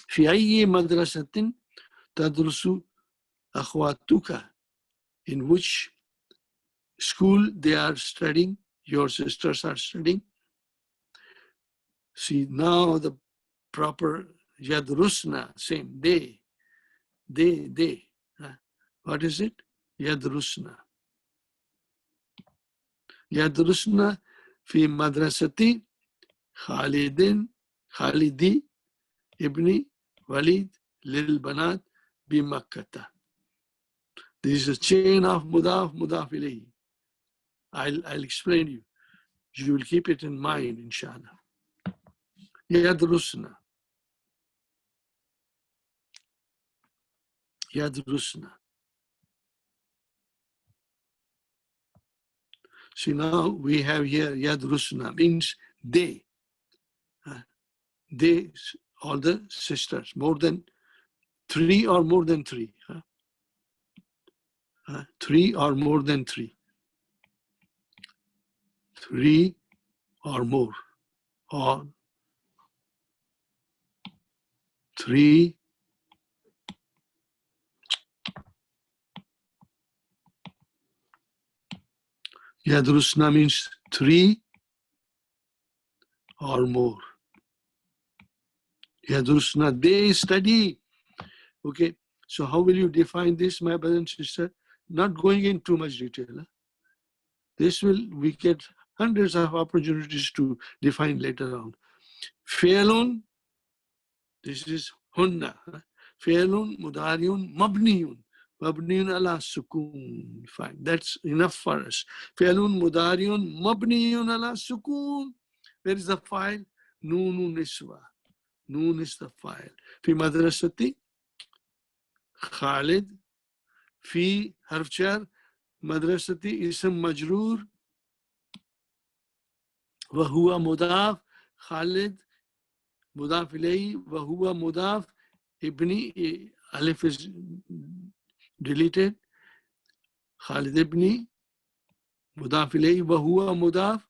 Fi ayyi madrasatin tadrusu akhwatuka. In which school they are studying, your sisters are studying. See, now the proper yadrusna, same, they. What is it? Yadrusna. Yadrusna fi madrasati Khalidi ibni Walid lil banat bi Makkata. This is a chain of mudaf ilayhi. I'll explain you. You will keep it in mind, inshallah. Yadrusna. Yadrusna. See, now we have here Yadrusna, means they. They, all the sisters, more than 3 or more than 3. 3 or more than 3. 3 or more. Or 3. Yadrusna means 3 or more. Yadrusna, they study. Okay, so how will you define this, my brother and sister? Not going in too much detail. We get hundreds of opportunities to define later on. Fi'lun, this is hunna. Fi'lun mudariun mabniyun. Mabniyun ala sukun. Fine, that's enough for us. Fi'lun mudariun mabniyun ala sukun. Where is the file? Noon niswa. Noon is the file. Fi madrasati Khalid. Fi harf jar. Madrasati ism majroor. Wahuwa mudaf. Khalid mudaf ilayhi. Wahuwa mudaf. Ibni, alif is deleted. Khalid ibni mudaf ilayhi. Wahuwa mudaf.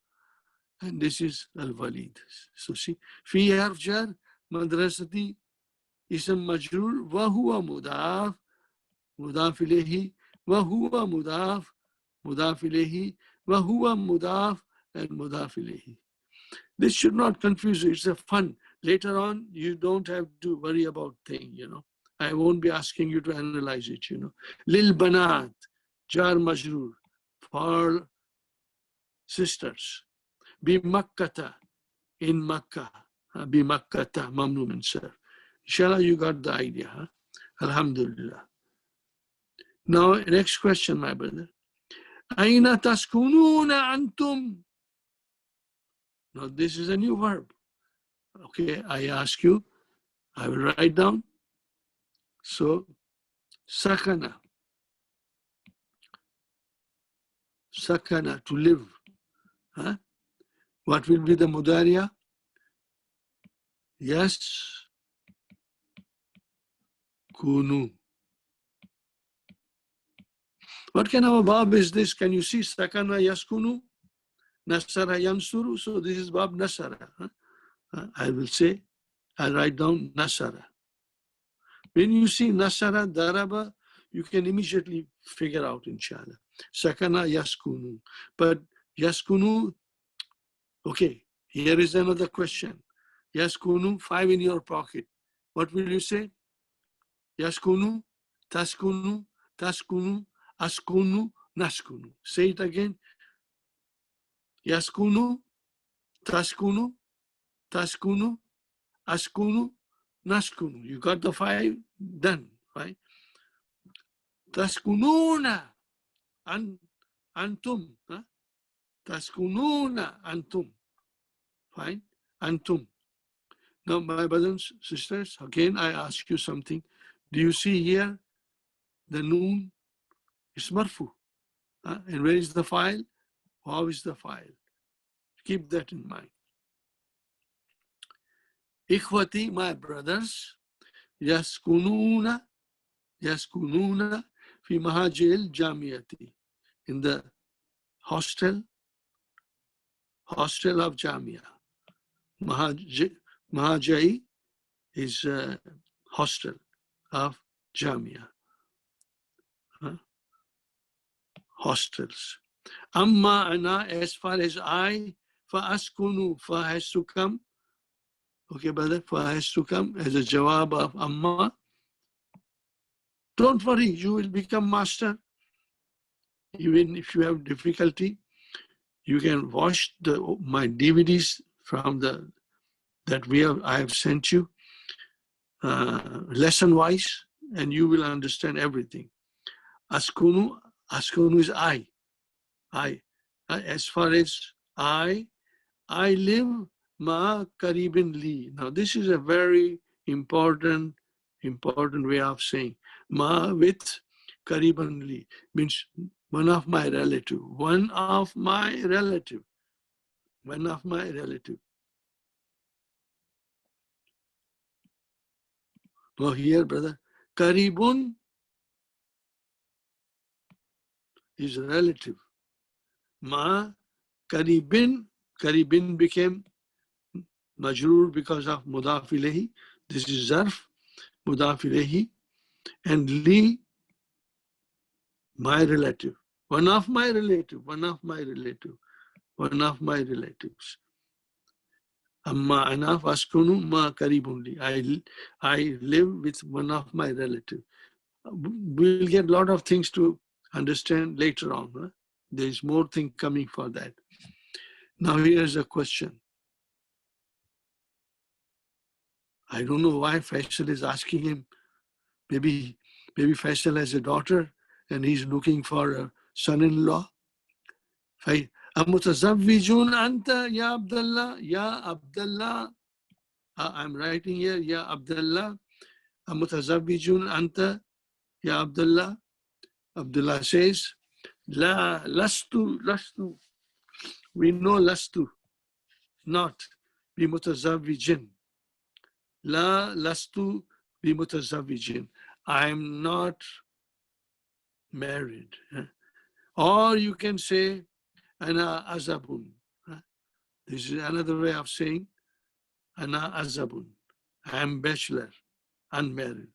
And this is al-walid. So see, fi harf jar. Madrasati ism majroor. Wahuwa mudaf. Mudaf ilayhi. Wahuwa mudaf. Mudaf ilayhi. Wahuwa mudaf. And mudaf ilayhi. This should not confuse you. It's a fun. Later on, you don't have to worry about things, I won't be asking you to analyze it, Lil banat, jar majroor, for sisters. Bi makkata, in Makkah. Bi makkata, mamnu min sarf. Inshallah, you got the idea. Huh? Alhamdulillah. Now, next question, my brother. Aina taskununa antum? Now, this is a new verb. Okay, I ask you, I will write down. So, sakana. Sakana, to live. Huh? What will be the mudariya? Yes. Kunu. What kind of a verb is this? Can you see sakana yaskunu? Nasara yansuru. So this is verb nasara. I will say, I'll write down nasara. When you see nasara, daraba, you can immediately figure out, inshallah. Sakana yaskunu. But yaskunu, okay, here is another question. Yaskunu, 5 in your pocket. What will you say? Yaskunu, taskunu, taskunu, askunu, naskunu. Say it again. Yaskunu, taskunu, taskunu, askunu, naskunu. You got the 5 done, right? Taskununa, antum. Huh? Taskununa, antum. Fine, antum. Now, my brothers and sisters, again, I ask you something. Do you see here the noon is marfu? And where is the file? How is the file? Keep that in mind. Ikhwati, my brothers, yaskununa fi mahajil jamiyati, in the hostel of Jamia. Mahajai is hostel of Jamia. Hostels. Amma ana, as far as I, fa askunu, fa has to come. Okay, brother, fa has to come as a jawab of amma. Don't worry, you will become master. Even if you have difficulty, you can watch my DVDs from I have sent you lesson wise, and you will understand everything. Askunu is I. I. As far as I live ma karibin li. Now this is a very important way of saying ma with kariban li, means one of my relative. One of my relative. Now here, brother, karibun is relative. Ma karibin became majroor because of mudaf ilayhi. This is zarf, mudaf ilayhi, and li, my relative. One of my relatives. Amma ana faskunu ma karibun li. I live with one of my relatives. We'll get a lot of things to understand later on. Huh? There's more thing coming for that. Now here's a question. I don't know why Faisal is asking him. Maybe Faisal has a daughter and he's looking for a son-in-law. Amutazavwijun anta ya Abdullah, ya Abdullah. I'm writing here, ya Abdullah. Amutazavwijun anta ya Abdullah. Abdullah says, La lastu. We know lastu, not bimutazavwijin. La lastu bimutazavwijin. I'm not married. Or you can say, ana azabun. This is another way of saying, ana azabun. I'm bachelor, unmarried.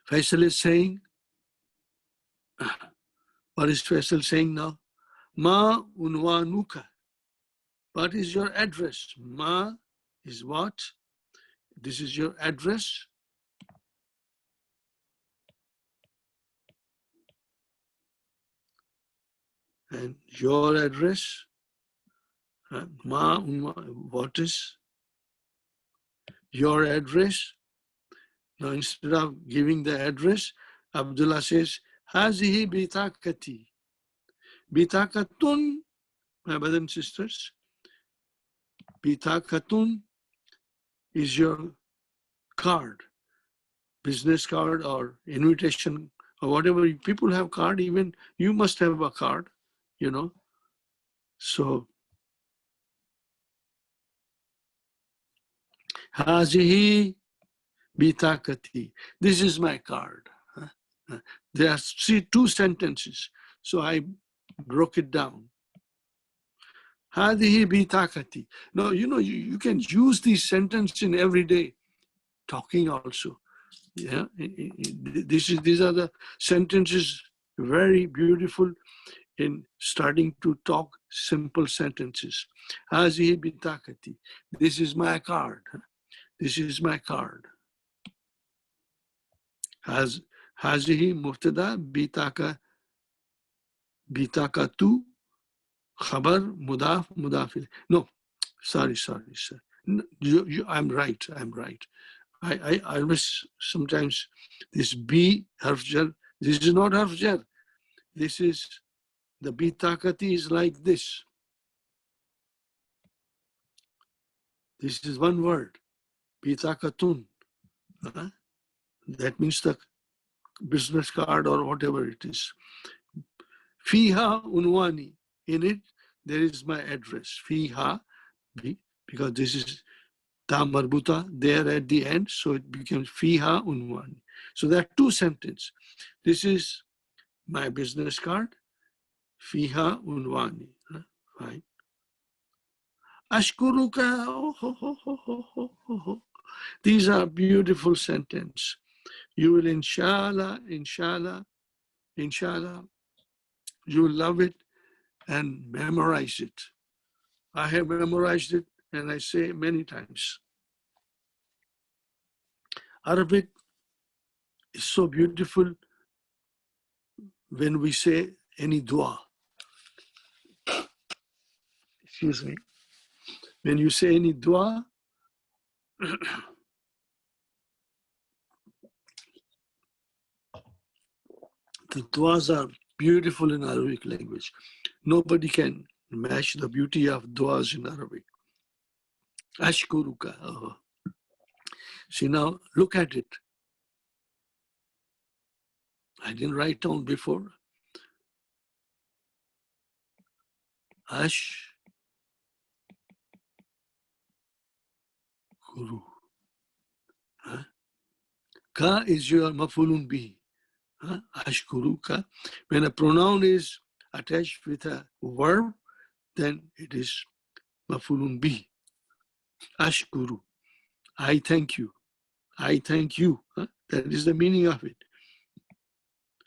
Faisal is saying, what is Faisal saying now? Ma unwanuka. What is your address? Ma is what? This is your address. And your address. Ma unwa, what is your address? Now instead of giving the address, Abdullah says, Hazihi bitakati. Bitakatun, my brothers and sisters, bitakatun is your card, business card or invitation or whatever. People have card, even you must have a card, you know. So, Hazihi bitakati. This is my card. There are two sentences. So I broke it down. Hadihi bitakati. Now, you know, you can use these sentences in everyday talking also. Yeah, these are the sentences, very beautiful in starting to talk simple sentences. Hazihi bitakati. This is my card. This is my card. Hazihi mubtada bitakatu. Khabar, mudaf, mudafil. No, sorry. No, I'm right. I always, sometimes this B harf jar, this is not harf jar. This is, the bitakati is like this. This is one word, bitakatun. That means the business card or whatever it is. Fiha unwani. In it, there is my address. Fiha, because this is ta marbuta there at the end, so it becomes fiha unwani. So there are two sentences. This is my business card. Fiha unwani. Fine. Ashkuruka. These are beautiful sentences. You will inshallah, you will love it and memorize it. I have memorized it and I say many times. Arabic It's so beautiful when we say any dua. Excuse me. When you say any dua, the duas are beautiful in Arabic language. Nobody can match the beauty of duas in Arabic. Ashkuruka. Oh. See, now look at it. I didn't write down before. Ashkuru. Huh? Ka is your mafulun bihi. Ashkuruka. When a pronoun is attached with a verb, then it is mafulun bihi. Ashkuru. I thank you. I thank you. That is the meaning of it.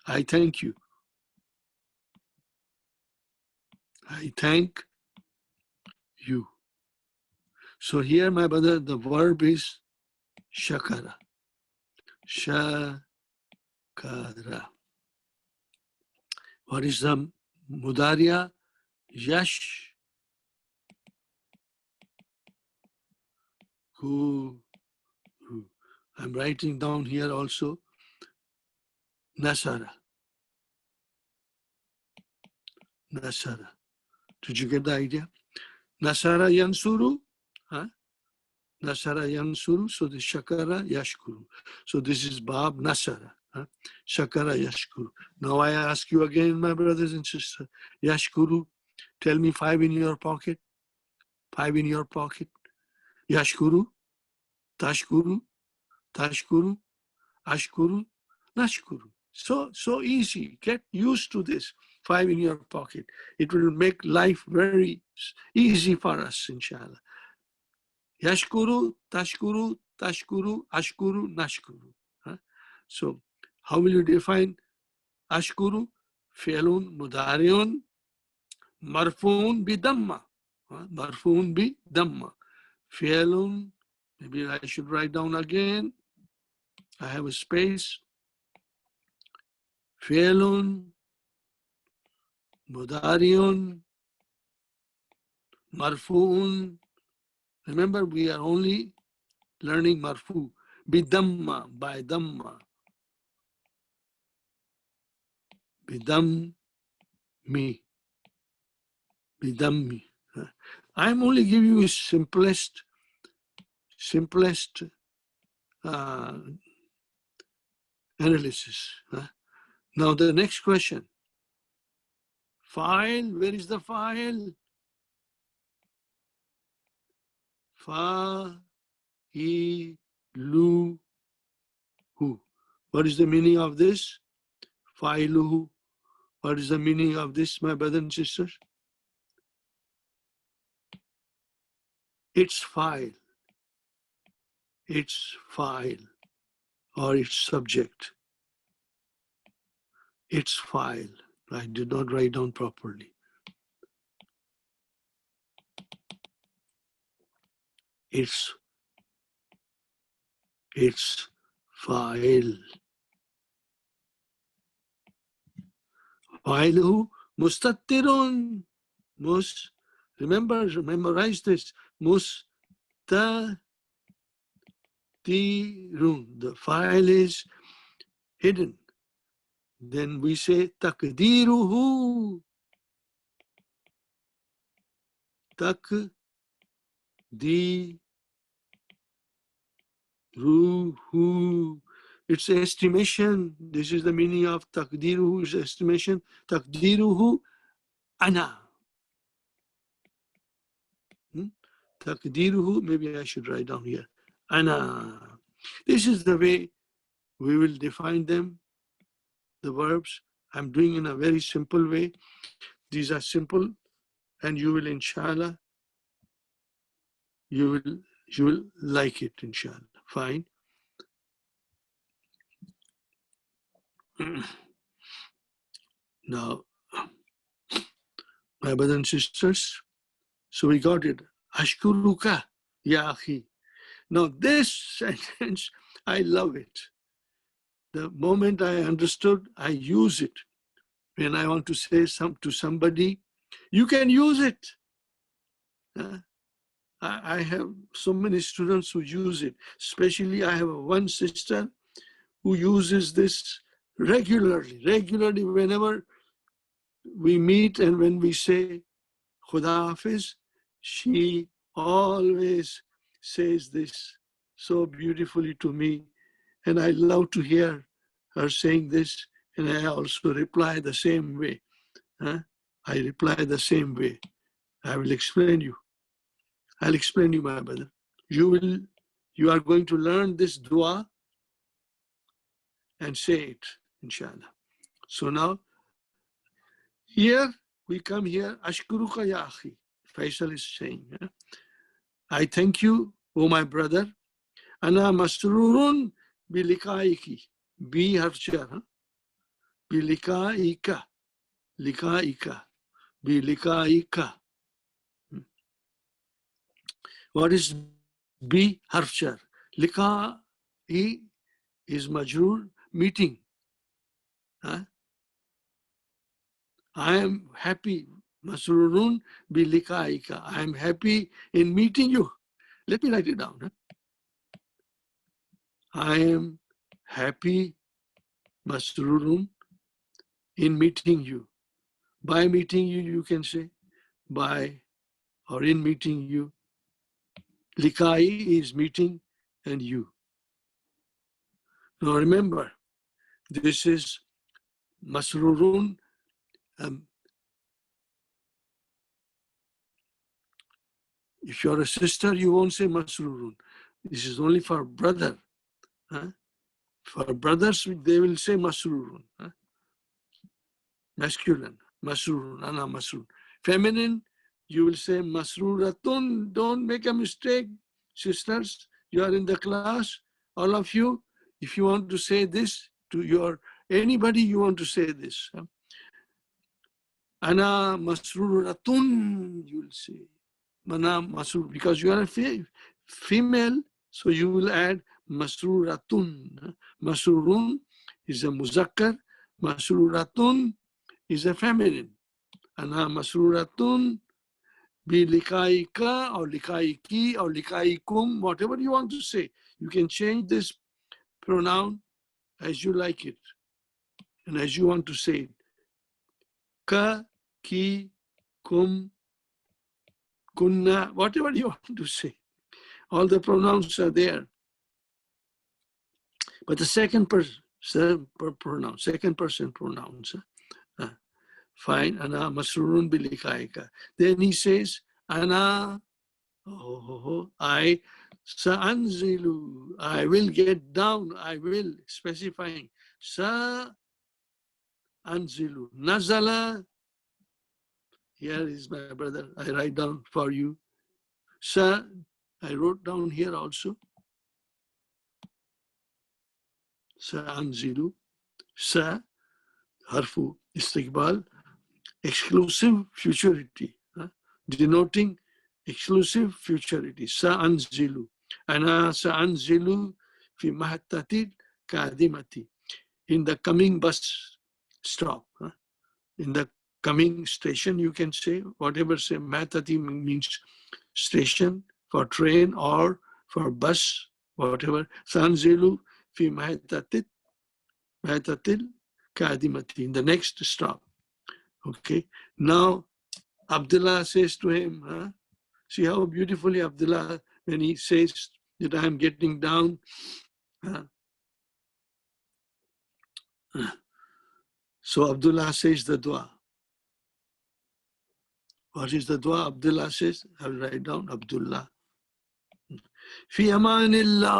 I thank you. I thank you. So here, my brother, the verb is shakara. Shakara. What is the mudariya? Yash. Guru. I'm writing down here also. Nasara. Nasara. Did you get the idea? Nasara yansuru. Nasara yansuru. So the shakara yashkuru. So this is Bab Nasara. Shakara yashkuru. Now I ask you again, my brothers and sisters. Yashkuru. Tell me 5 in your pocket. 5 in your pocket. Yashkuru. Tashkuru. Tashkuru. Ashkuru. Nashkuru. So easy. Get used to this. 5 in your pocket. It will make life very easy for us, inshallah. Yashkuru, tashkuru, tashkuru, ashkuru, nashkuru. So how will you define ashkuru? Fi'lun mudari'un marfu'un bi damma. Marfu'un bi damma. Fi'lun, maybe I should write down again. I have a space. Fi'lun mudari'un marfu'un. Remember, we are only learning marfu. Bidamma, by damma. Bidammi. Bidammi. I'm only giving you simplest analysis. Now the next question. File, where is the file? Fa, I, lu, hu. What is the meaning of this? Fa'iluhu. What is the meaning of this, my brothers and sisters? It's file. It's file. Or its subject. It's file. I did not write down properly. It's file. Fa'iluhu mustattirun. Memorize this. Mustattirun. The file is hidden. Then we say takdiruhu. Takdiruhu. It's estimation. This is the meaning of takdiruhu, is estimation. Takdiruhu ana. Takdiruhu, maybe I should write down here. Ana. This is the way we will define them, the verbs. I'm doing in a very simple way. These are simple, and you will, inshallah, you will like it, inshallah. Fine. Now, my brothers and sisters, so we got it. Ashkuruka, ya akhi. Now this sentence, I love it. The moment I understood, I use it. When I want to say to somebody, you can use it. I have so many students who use it. Especially I have one sister who uses this regularly whenever we meet and when we say Khuda Hafiz, she always says this so beautifully to me. And I love to hear her saying this. And I also reply the same way. I reply the same way. I will explain you. I'll explain you, my brother. You are going to learn this dua and say it, inshallah. So now, here we come here. Ashkuruka ya akhi. Faisal is saying, I thank you, O my brother. Ana masrurun bilikaiki. Bi harcha. Bilikaika. Likaika. Bilikaika. What is bi harfjar? Lika is majrur, meeting. I am happy. Masrurun bi likaika. I am happy in meeting you. Let me write it down. I am happy, masrurun, in meeting you. By meeting you, you can say by or in meeting you. Likai is meeting and you. Now remember, this is masrurun. If you're a sister, you won't say masrurun. This is only for brother. For brothers, they will say masrurun. Masculine, masrurun, ana masrurun. Feminine, you will say masruratun. Don't make a mistake, sisters. You are in the class, all of you. If you want to say this to anybody, you want to say this. Ana masruratun, you will say. Mana masrur, because you are a female, so you will add masruratun. Masrurun is a muzakkar. Masruratun is a feminine. Ana masruratun bi likaika or likaiki or likaikum, whatever you want to say. You can change this pronoun as you like it and as you want to say it. Ka, ki, kum, kunna, whatever you want to say. All the pronouns are there. But the second person pronouns. Fine, ana masrurun bilikaika. Then he says, ana, I sa'anzilu, I will get down, I will, specifying. Sa'anzilu, nazala, here is my brother, I write down for you. I wrote down here also. Sa'anzilu, sa, harfu istiqbal, exclusive futurity, denoting exclusive futurity. Sa'anzilu. Ana sa'anzilu fi mahattatil kadimati. In the coming bus stop. In the coming station, you can say, whatever say, mahattati means station for train or for bus, whatever. Sa'anzilu fi mahattatil kadimati. In the next stop. Okay. Now, Abdullah says to him, see how beautifully Abdullah, when he says that I am getting down. So Abdullah says the dua. What is the dua? Abdullah says, I'll write down Abdullah. Fi amanillah.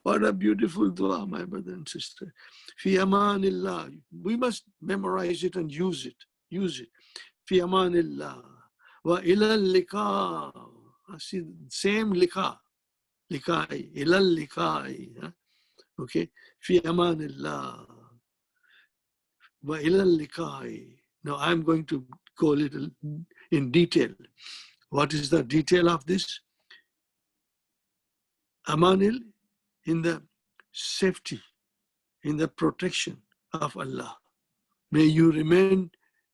What a beautiful dua, my brother and sister. Fi amanillah. We must memorize it and use it. Use it. Fi amanillah. Wa ilal liqa. See, same liqa. Liqai. Ilal liqai. Okay. Fi amanillah. Wa ilal liqai. Now I'm going to go a little in detail. What is the detail of this? Amanil, in the safety, in the protection of Allah. May you remain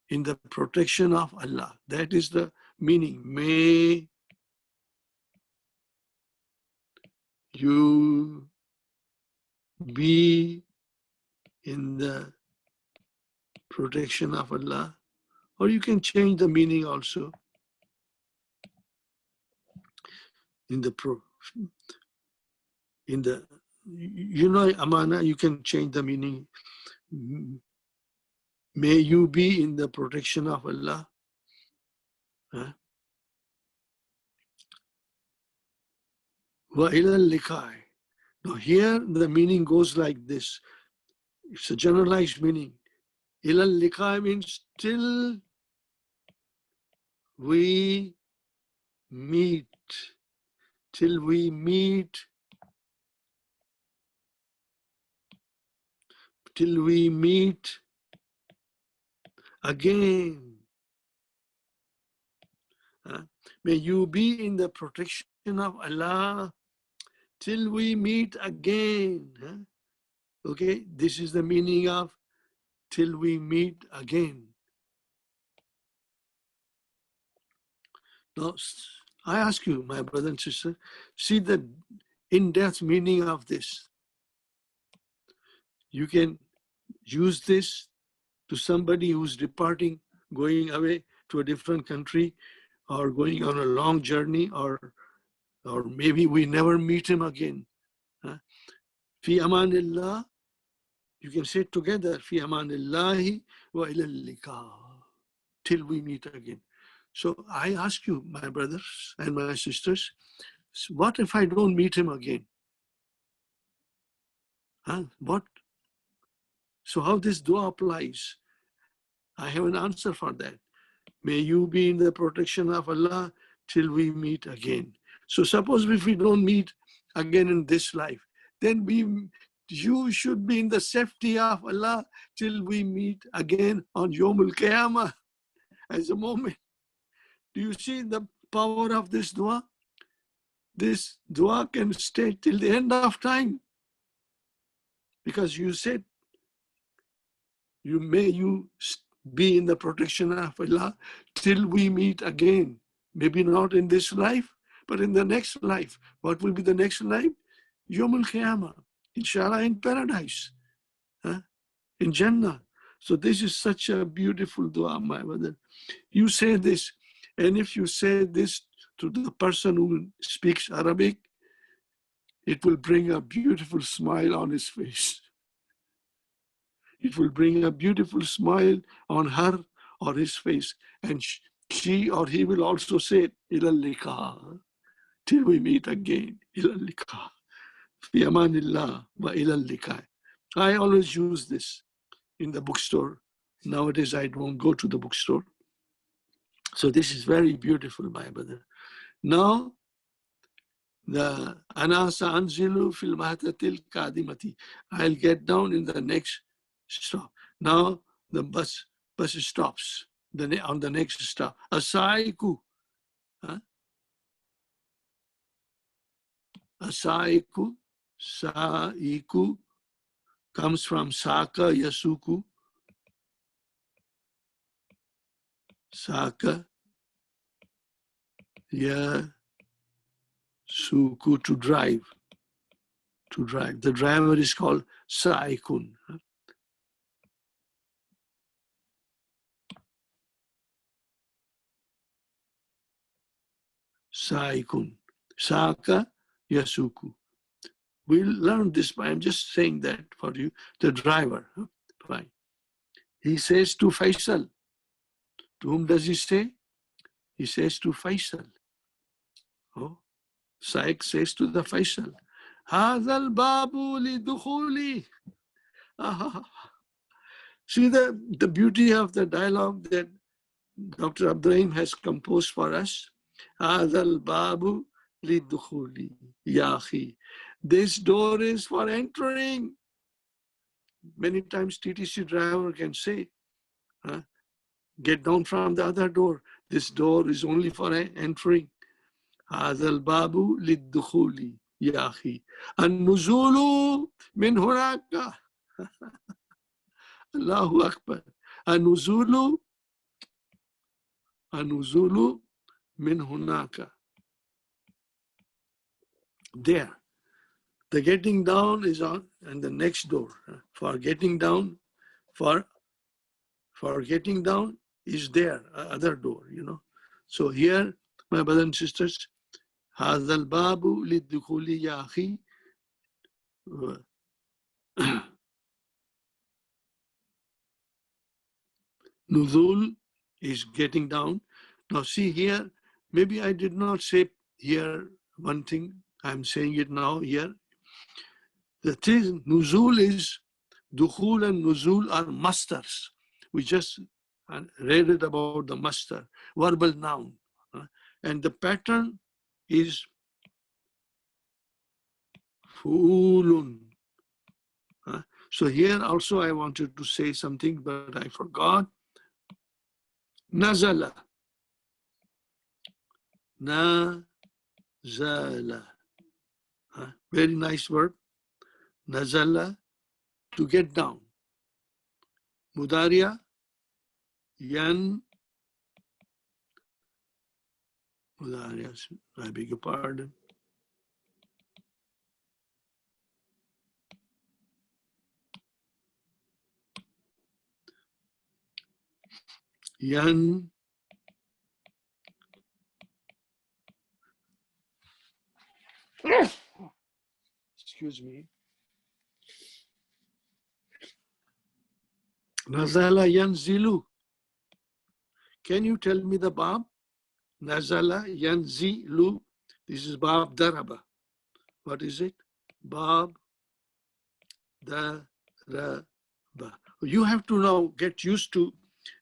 in the protection of Allah. That is the meaning. May you be in the protection of Allah. Or you can change the meaning also. Amana, you can change the meaning. May you be in the protection of Allah. Wa ila likai. Now here the meaning goes like this. It's a generalized meaning. Ila likai means till we meet. Till we meet. Till we meet again. May you be in the protection of Allah till we meet again. Okay, this is the meaning of till we meet again. Now, I ask you, my brother and sister, see the in-depth meaning of this. You can use this to somebody who's departing, going away to a different country, or going on a long journey, or maybe we never meet him again. Fi amanillah, you can say it together, Fi amanillahi wa ila liqa, till we meet again. So I ask you, my brothers and my sisters, what if I don't meet him again? What? So how this dua applies? I have an answer for that. May you be in the protection of Allah till we meet again. So suppose if we don't meet again in this life, then you should be in the safety of Allah till we meet again on Yawmul Qiyamah as a moment. Do you see the power of this dua? This dua can stay till the end of time. Because you said, you be in the protection of Allah till we meet again. Maybe not in this life, but in the next life. What will be the next life? Yawmul Qiyamah. Inshallah, in paradise. In Jannah. So this is such a beautiful dua, my brother. You say this, and if you say this to the person who speaks Arabic, it will bring a beautiful smile on his face. It will bring a beautiful smile on her or his face. And she or he will also say, Ila liqa, till we meet again. Ila liqa. Fi amanillah wa ila liqa. I always use this in the bookstore. Nowadays, I don't go to the bookstore. So this is very beautiful, my brother. Now, the anasa anzilu fil mahtatil kadimati. I'll get down in the next stop. Now the bus stops on the next stop. Asaiku. Asaiku. Saiku comes from Saka Yasuku. Saka Yasuku, to drive. To drive. The driver is called Saikun. Saikun. Saka Yasuku. We'll learn this, but I'm just saying that for you. The driver. Fine. He says to Faisal. To whom does he say? He says to Faisal. Oh, Saik says to the Faisal. Hadal babu li dukhuli. See the beauty of the dialogue that Dr. Abdurrahim has composed for us. Hadal babu li dukhuli. Yahi. This door is for entering. Many times TTC driver can say, get down from the other door. This door is only for entering. Hadal babu li dukhuli. يا أخي. النزول من هناك. الله أكبر. النزول من هناك. There. The getting down is on and the next door. For getting down, for getting down is there, other door, you know. So here, my brothers and sisters, هذا الباب للدخول يا أخي. Nuzul is getting down. Now see here, maybe I did not say here one thing. I'm saying it now here. The thing, Nuzul is, Dukhul and Nuzul are masters. We just read it about the master, verbal noun. And the pattern is Fulun. So here also I wanted to say something, but I forgot. Nazala. Nazala. Very nice word. Nazala, to get down. Mudaria, yan. Mudaria, I beg your pardon. Yan. Excuse me. Nazala yanzilu. Can you tell me the Bab? Nazala yanzilu. This is Bab Daraba. What is it? Bab Daraba. You have to now get used to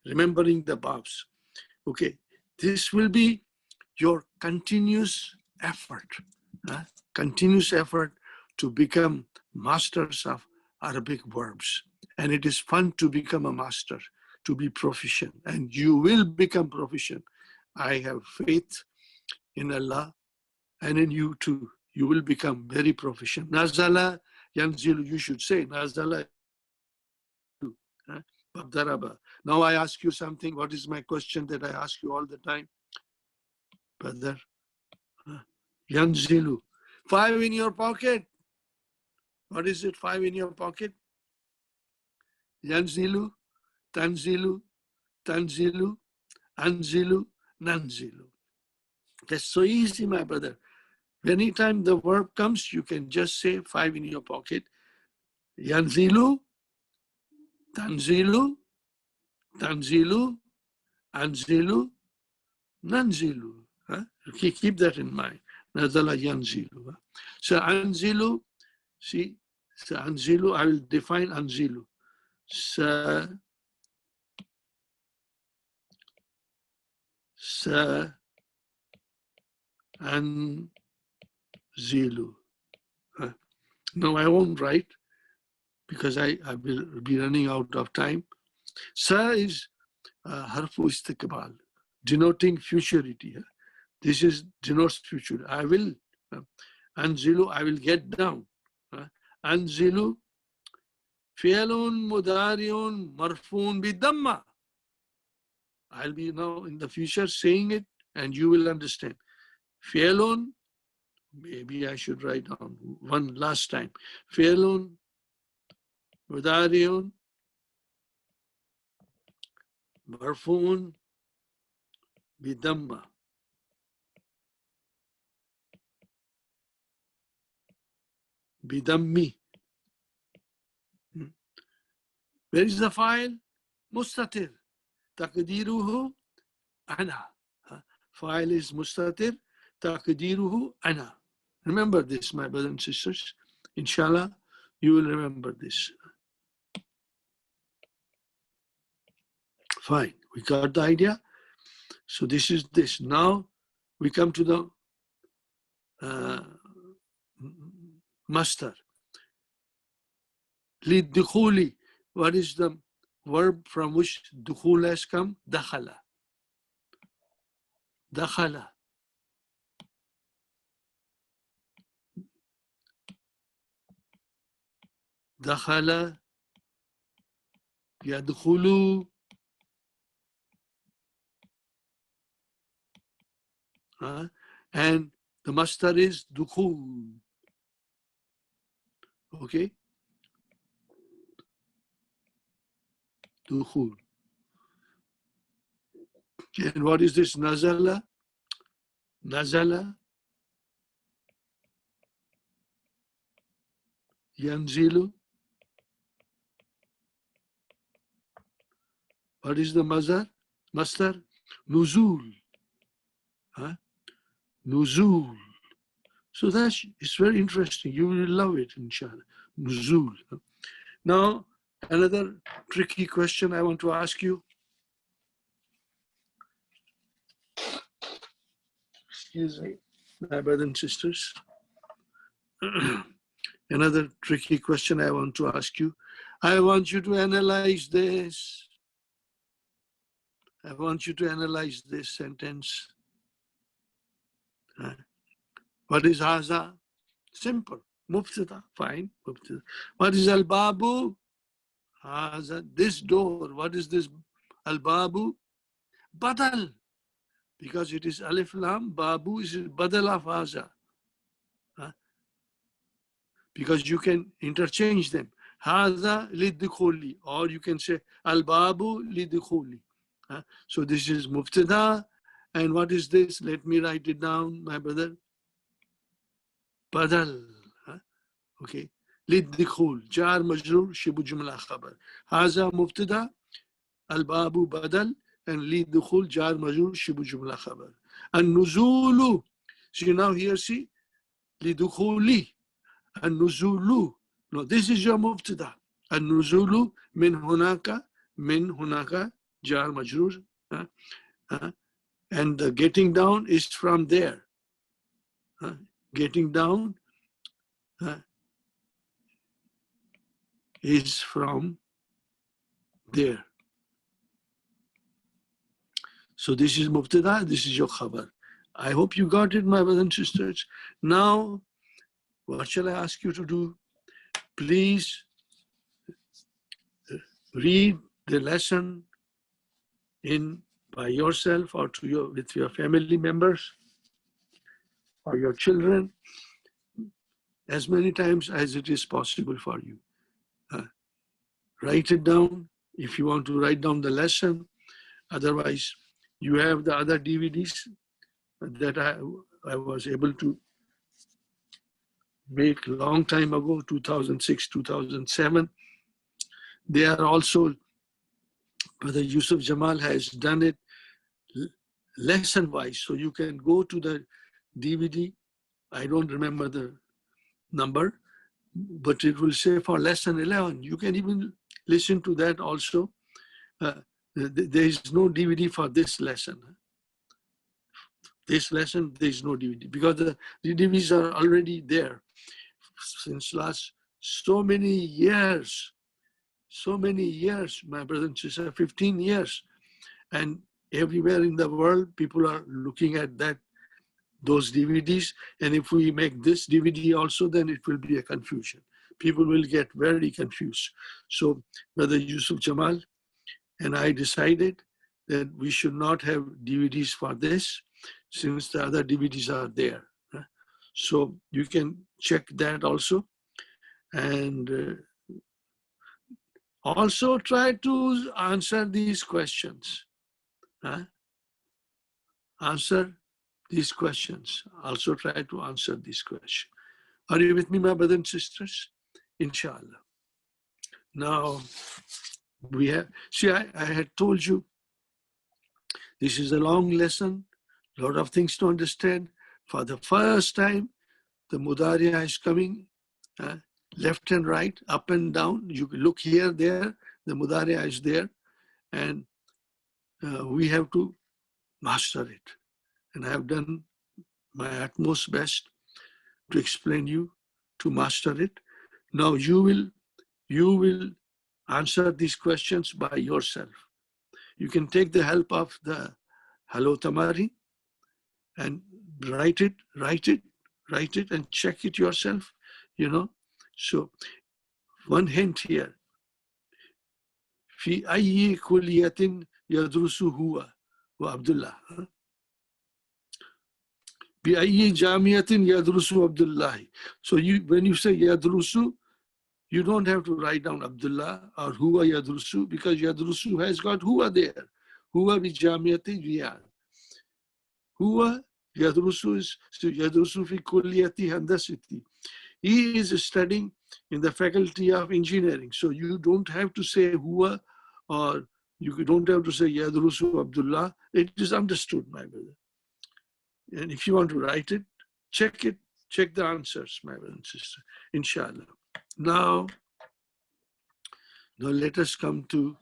remembering the Babs. Okay. This will be your continuous effort. Continuous effort to become masters of Arabic verbs. And it is fun to become a master, to be proficient, and you will become proficient. I have faith in Allah and in you too. You will become very proficient. Nazala yanzilu, you should say Nazala. Now I ask you something. What is my question that I ask you all the time? Brother, yanzilu. 5 in your pocket. What is it? 5 in your pocket? Yanzilu, tanzilu, tanzilu, anzilu, nanzilu. That's so easy, my brother. Anytime the verb comes, you can just say 5 in your pocket. Yanzilu, tanzilu, tanzilu, anzilu, nanzilu. Keep that in mind. Nazala yanzilu. So anzilu, see, so anzilu, I will define anzilu. Sa anzilu. No, I won't write because I will be running out of time. Sa is harfu istiqbal, denoting futurity. This is denotes future. I will. Anzilu, I will get down. Anzilu, fi'lun mudariun marfun bidamma. I'll be now in the future saying it and you will understand. Fi'lun, maybe I should write down one last time. Fi'lun mudariun marfun bidamma. Bidammi. Where is the file? Mustatir. Taqdiruhu ana. File is mustatir. Taqdiruhu ana. Remember this, my brothers and sisters. Inshallah, you will remember this. Fine. We got the idea. So this is this. Now we come to the master. Lidukhuli. What is the verb from which dukhul has come? Dakhala. Dakhala. dakhala, yadkhulu, and the masdar is dukhul. Okay? Dukhul. And what is this nazala? Nazala, yanzilu. What is the masdar? Masdar? Nuzul. Nuzul. So it's very interesting. You will love it, inshallah. Nuzul. Now, another tricky question I want to ask you. Excuse me, my brothers and sisters. Another tricky question I want to ask you. I want you to analyze this. I want you to analyze this sentence. What is haza? Simple. Mubtada. Fine. Mubtada. What is al-babu? Haza. This door. What is this? Al-babu? Badal. Because it is alif lam. Babu is badal of haza. Because you can interchange them. Haza lidukhuli. Or you can say al-babu lidukhuli. So this is mubtada. And what is this? Let me write it down, my brother. Badal. Okay. للدخول جار مجرور شبه جملة خبر. هذا مبتدا الباب بدل and للدخول جار مجرور شبه جملة خبر. النزول. So now here see لدخولي. النزول. No, this is your مبتدا. النزول من هناك جار مجرور. And the getting down is from there. Getting down is from there. So this is mubtada, this is your khabar. I hope you got it, my brothers and sisters. Now, what shall I ask you to do? Please read the lesson by yourself or with your family members or your children as many times as it is possible for you. Write it down if you want to write down the lesson. Otherwise, you have the other DVDs that I was able to make long time ago, 2006, 2007. They are also, Brother Yusuf Jamal has done it lesson-wise. So you can go to the DVD. I don't remember the number, but it will say for lesson 11. You can even listen to that also. There is no DVD for this lesson. This lesson, there is no DVD because the DVDs are already there since last so many years, my brothers and sisters, 15 years. And everywhere in the world, people are looking at those DVDs. And if we make this DVD also, then it will be a confusion. People will get very confused. So Brother Yusuf Jamal and I decided that we should not have DVDs for this since the other DVDs are there. So you can check that also. And also try to answer these questions. Answer these questions. Also try to answer these questions. Are you with me, my brothers and sisters? Inshallah. Now, we have, see, I had told you, this is a long lesson, a lot of things to understand. For the first time, the Mudariya is coming left and right, up and down. You can look here, there, the Mudariya is there. And we have to master it. And I have done my utmost best to explain you to master it. Now you will answer these questions by yourself. You can take the help of the Hello Tamari and write it and check it yourself, So One hint here. في أي كلية يدرس هو وعبد الله. بأي جامعة يدرس عبد الله. So when you say يدرس, you don't have to write down Abdullah or huwa yadrusu, because yadrusu has got huwa there. Huwa bi jamiyati riyad. Huwa yadrusu is yadrusu fi kulliyati handasati. He is studying in the faculty of engineering. So you don't have to say huwa, or you don't have to say yadrusu Abdullah. It is understood, my brother. And if you want to write it, check the answers, my brother and sister, inshallah. Now let us come to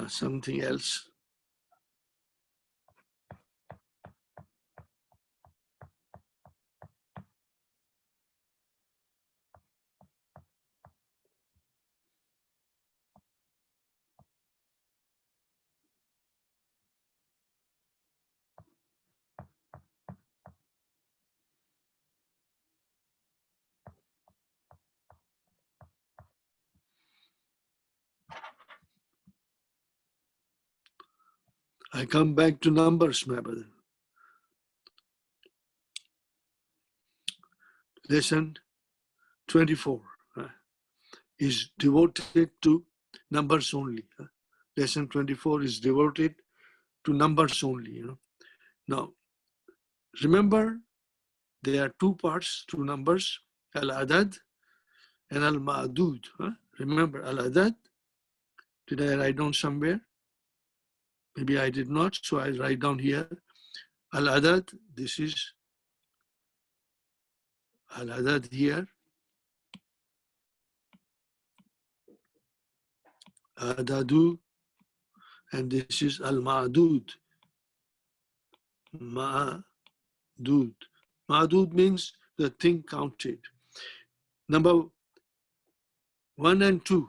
something else. I come back to numbers, my brother. Lesson 24 is devoted to numbers only. Lesson 24 is devoted to numbers only. Now, remember, there are two parts to numbers, al-adad and al-ma'dud. Remember, al-adad, did I write down somewhere? Maybe I did not, so I write down here. Al-adad, this is al-adad here. Adadu, and this is al-ma'dud. Ma'dud. Ma'dud means the thing counted. Number 1 and 2,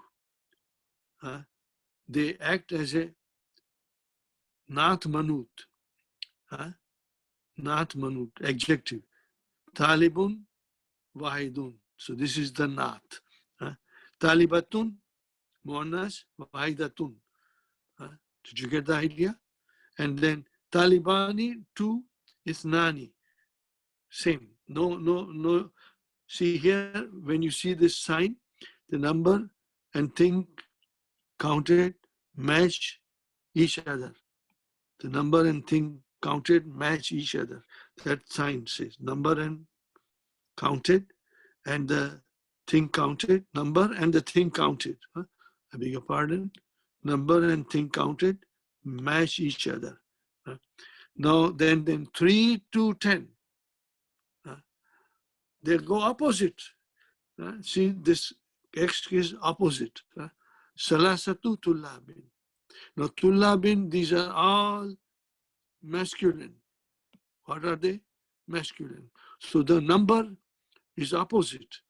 they act as a naat manut. Naat manut, adjective. Talibun, wahidun. So this is the naat. Talibatun, muannas, wahidatun. Did you get the idea? And then talibani, two, ithnani. Same. No. See here, when you see this sign, the number and thing counted match each other. The number and thing counted match each other. That sign says number and counted, and the thing counted, number and the thing counted. I beg your pardon. Number and thing counted match each other. Now then 3 to 10. They go opposite. See, this X is opposite. Salasatu tullabin. Now, tullabin, these are all masculine. What are they? Masculine. So the number is opposite.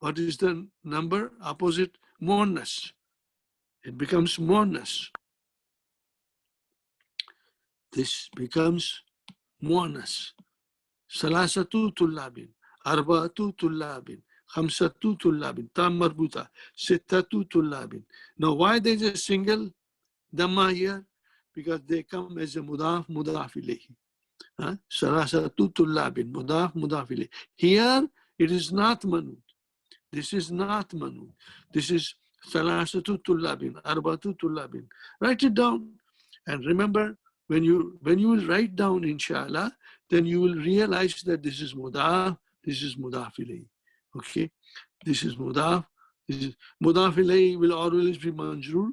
What is the number? Opposite? Muannas. It becomes muannas. This becomes muannas. Salasatu tullabin. Arba'atu tullabin. Khamsatu tullabin. Tam marbuta. Sittatu tullabin. Now, why there is a single dhamma here? Because they come as a mudaf ilayhi. Salasatu tullabin. Mudaf ilayhi. Here, it is not manut. This is not manut. This is salasatu tullabin. Arba'atu tullabin. Write it down. And remember, when you will write down, inshallah, then you will realize that this is mudaf, this is mudaf ilayhi. Okay? This is mudaf. Mudaf ilayhi will always be manjrur,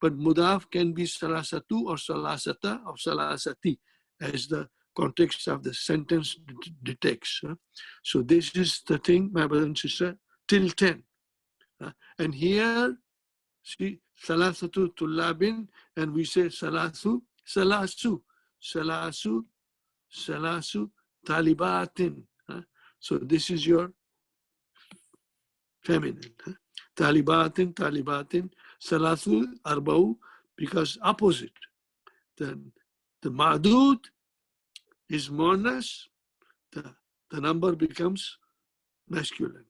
but mudaf can be salasatu or salasata or salasati, as the context of the sentence detects. So this is the thing, my brother and sister, till 10. And here, see, salasatu tullabin, and we say salasu talibatin. So this is your feminine. Talibatin, salasu, arba'u, because opposite. Then the ma'dud is muannas, the number becomes masculine.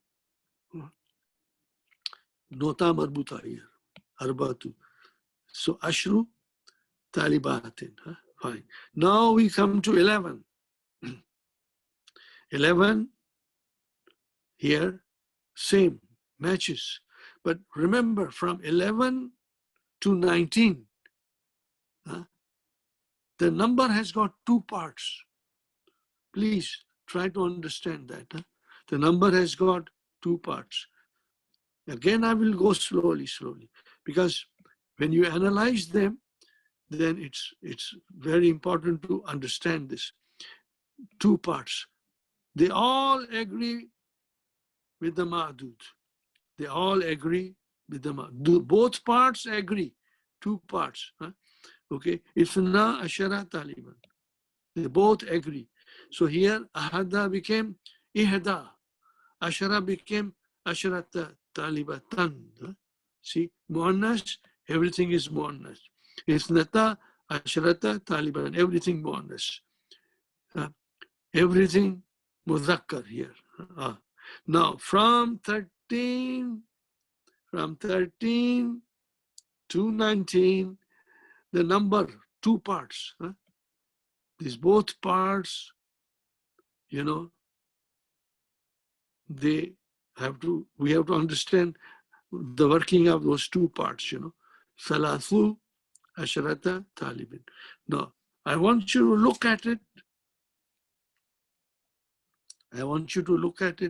Nota marbuta here. Arbatu. So ashru talibatin. Huh? Fine. Now we come to 11. 11 here, same, matches. But remember, from 11 to 19, the number has got two parts. Please try to understand that. The number has got two parts. Again, I will go slowly, because when you analyze them, then it's very important to understand this. Two parts. They all agree with the ma'dud. They all agree with the ma'dud. Both parts agree. Two parts. Okay. Ithna ashara taliban. They both agree. So here, ahada became ihda. Ashara became asharata talibatan. See, muannas, everything is muannas. Ithnata asharata taliban, everything muannas. Everything mudhakkar here. Now, from 13 to 19, the number, two parts. These both parts, we have to understand the working of those two parts, Salathu Asharata Talibin. Now, I want you to look at it.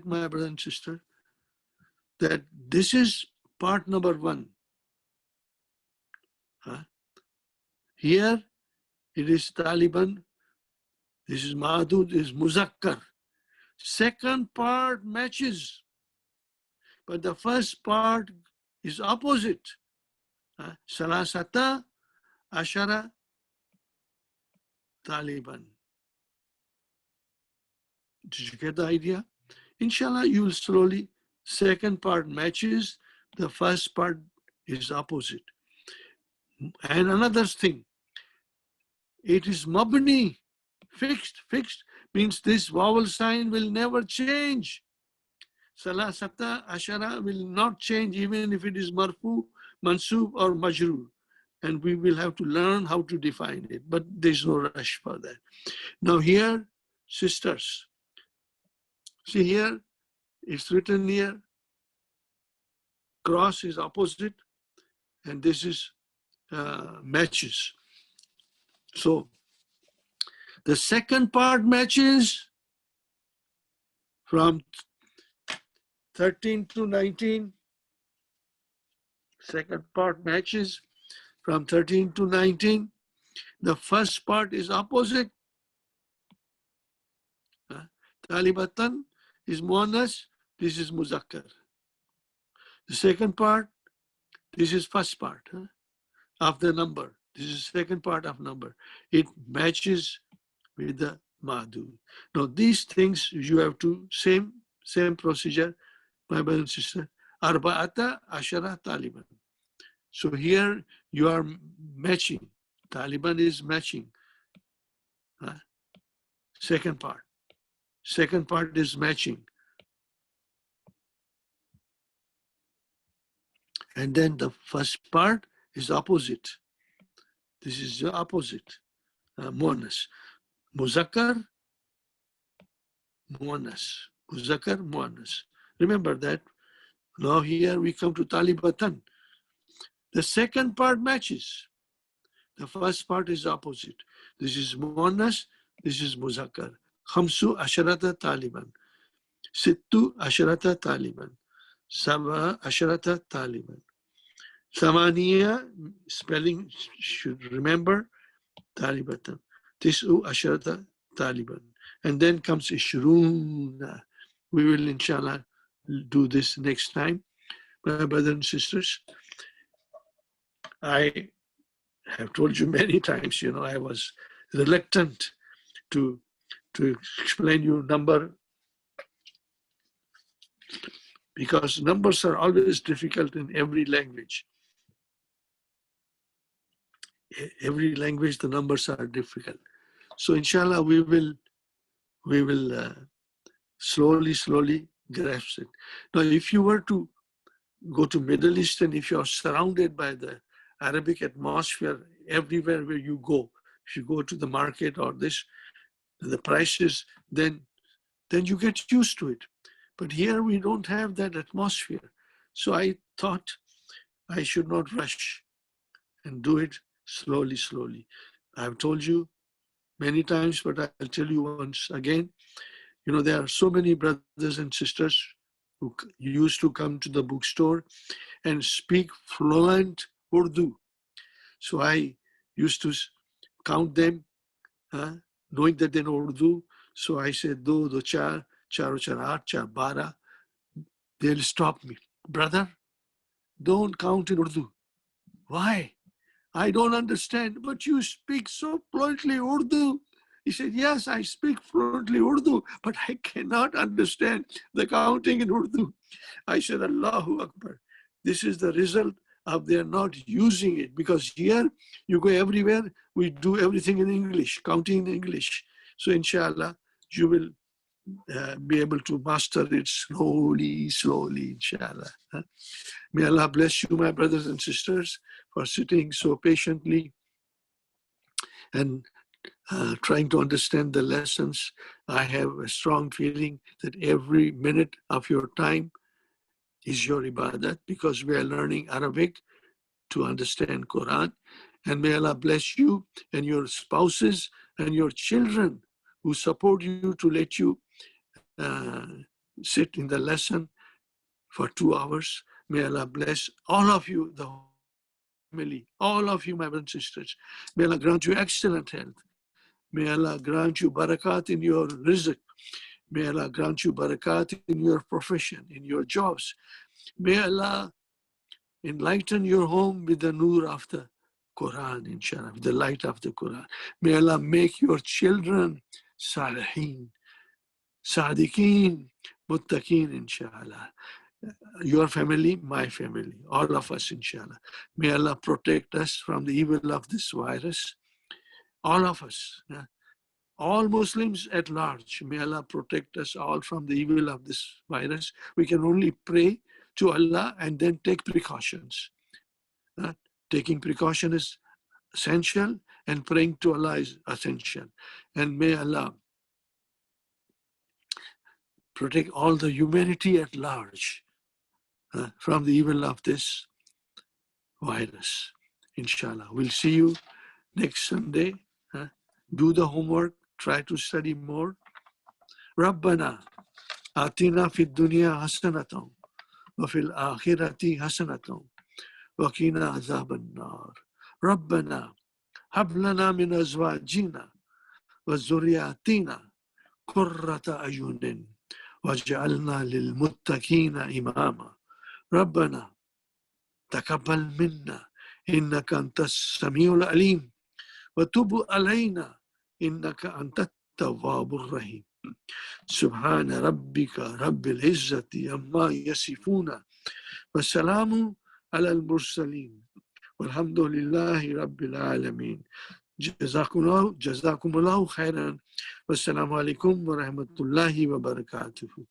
My brother and sister, that this is part number 1. Here, it is Taliban. This is Ma'dud, is Muzakkar. Second part matches, but the first part is opposite. Salasata Ashara Taliban. Did you get the idea? Inshallah, you will slowly, second part matches, the first part is opposite. And another thing, it is mabni, fixed means this vowel sign will never change. Salasata ashara will not change even if it is marfu, mansub or majrur. And we will have to learn how to define it, but there's no rush for that. Now here, sisters, see here, it's written here, cross is opposite, and this is matches. So the second part matches from 13 to 19. Second part matches from 13 to 19. The first part is opposite. Talibatan is muannas, this is muzakkar. The second part, this is first part of the number. This is second part of number. It matches with the ma'dud. Now these things you have to, same procedure, my brother and sister. Arba'ata ashara Taliban. So here you are matching. Taliban is matching. Second part. Second part is matching. And then the first part is opposite. This is the opposite. Muannas. Muzakkar, muannas. Muzakkar, muannas. Remember that. Now here we come to Talibatan. The second part matches. The first part is opposite. This is muannas, this is muzakkar. Khamsu asharata Taliban. Sittu asharata Taliban. Saba asharata Taliban. Samaniya, spelling should remember, Talibatan. Tisu asharata Taliban. And then comes Ishruna. We will inshallah do this next time. My brothers and sisters, I have told you many times, I was reluctant to explain you number, because numbers are always difficult in every language. Every language, the numbers are difficult. So inshallah, we will slowly grasp it. Now, if you were to go to Middle East, and if you're surrounded by the Arabic atmosphere everywhere where you go, if you go to the market or this, the prices, then you get used to it. But here we don't have that atmosphere. So I thought I should not rush and do it slowly, slowly. I've told you many times, but I'll tell you once again. There are so many brothers and sisters who used to come to the bookstore and speak fluent Urdu. So I used to count them, knowing that they know Urdu. So I said, do, char, charo, char, aat, char, bara. They'll stop me. Brother, don't count in Urdu. Why? I don't understand, but you speak so fluently Urdu. He said, yes, I speak fluently Urdu, but I cannot understand the counting in Urdu. I said, Allahu Akbar. This is the result of their not using it, because here you go everywhere, we do everything in English, counting in English. So inshallah, you will be able to master it slowly, slowly, inshallah. May Allah bless you, my brothers and sisters, for sitting so patiently and trying to understand the lessons. I have a strong feeling that every minute of your time is your ibadat, because we are learning Arabic to understand Quran. And may Allah bless you and your spouses and your children who support you to let you sit in the lesson for 2 hours. May Allah bless all of you, the family, all of you, my brothers and sisters. May Allah grant you excellent health. May Allah grant you barakat in your rizq. May Allah grant you barakat in your profession, in your jobs. May Allah enlighten your home with the nur of the Quran, inshallah, with the light of the Quran. May Allah make your children salihin, sadiqeen, muttaqeen, inshallah. Your family, my family, all of us, inshallah. May Allah protect us from the evil of this virus. All of us, all Muslims at large. May Allah protect us all from the evil of this virus. We can only pray to Allah and then take precautions. Taking precaution is essential, and praying to Allah is essential. And may Allah protect all the humanity at large from the evil of this virus. Inshallah. We'll see you next Sunday. Do the homework. Try to study more. Rabbana atina fid dunya hasanatan wa fil akhirati hasanatan wa qina azaban nar. Rabbana hab lana min azwajina wa zurriyatina qurrata ayunin waj'alna lil muttaqina imama. Rabbana taqabbal minna innaka antas samiul alim wa tub alayna innaka antat tawwabur rahim. Subhana rabbika rabbil izzati amma yasifuna wa salamun ala al-mursalin walhamdulillahi rabbil alamin. Jazakumullahu khairan. Wassalamu alaikum wa rahmatullahi wa barakatuhu.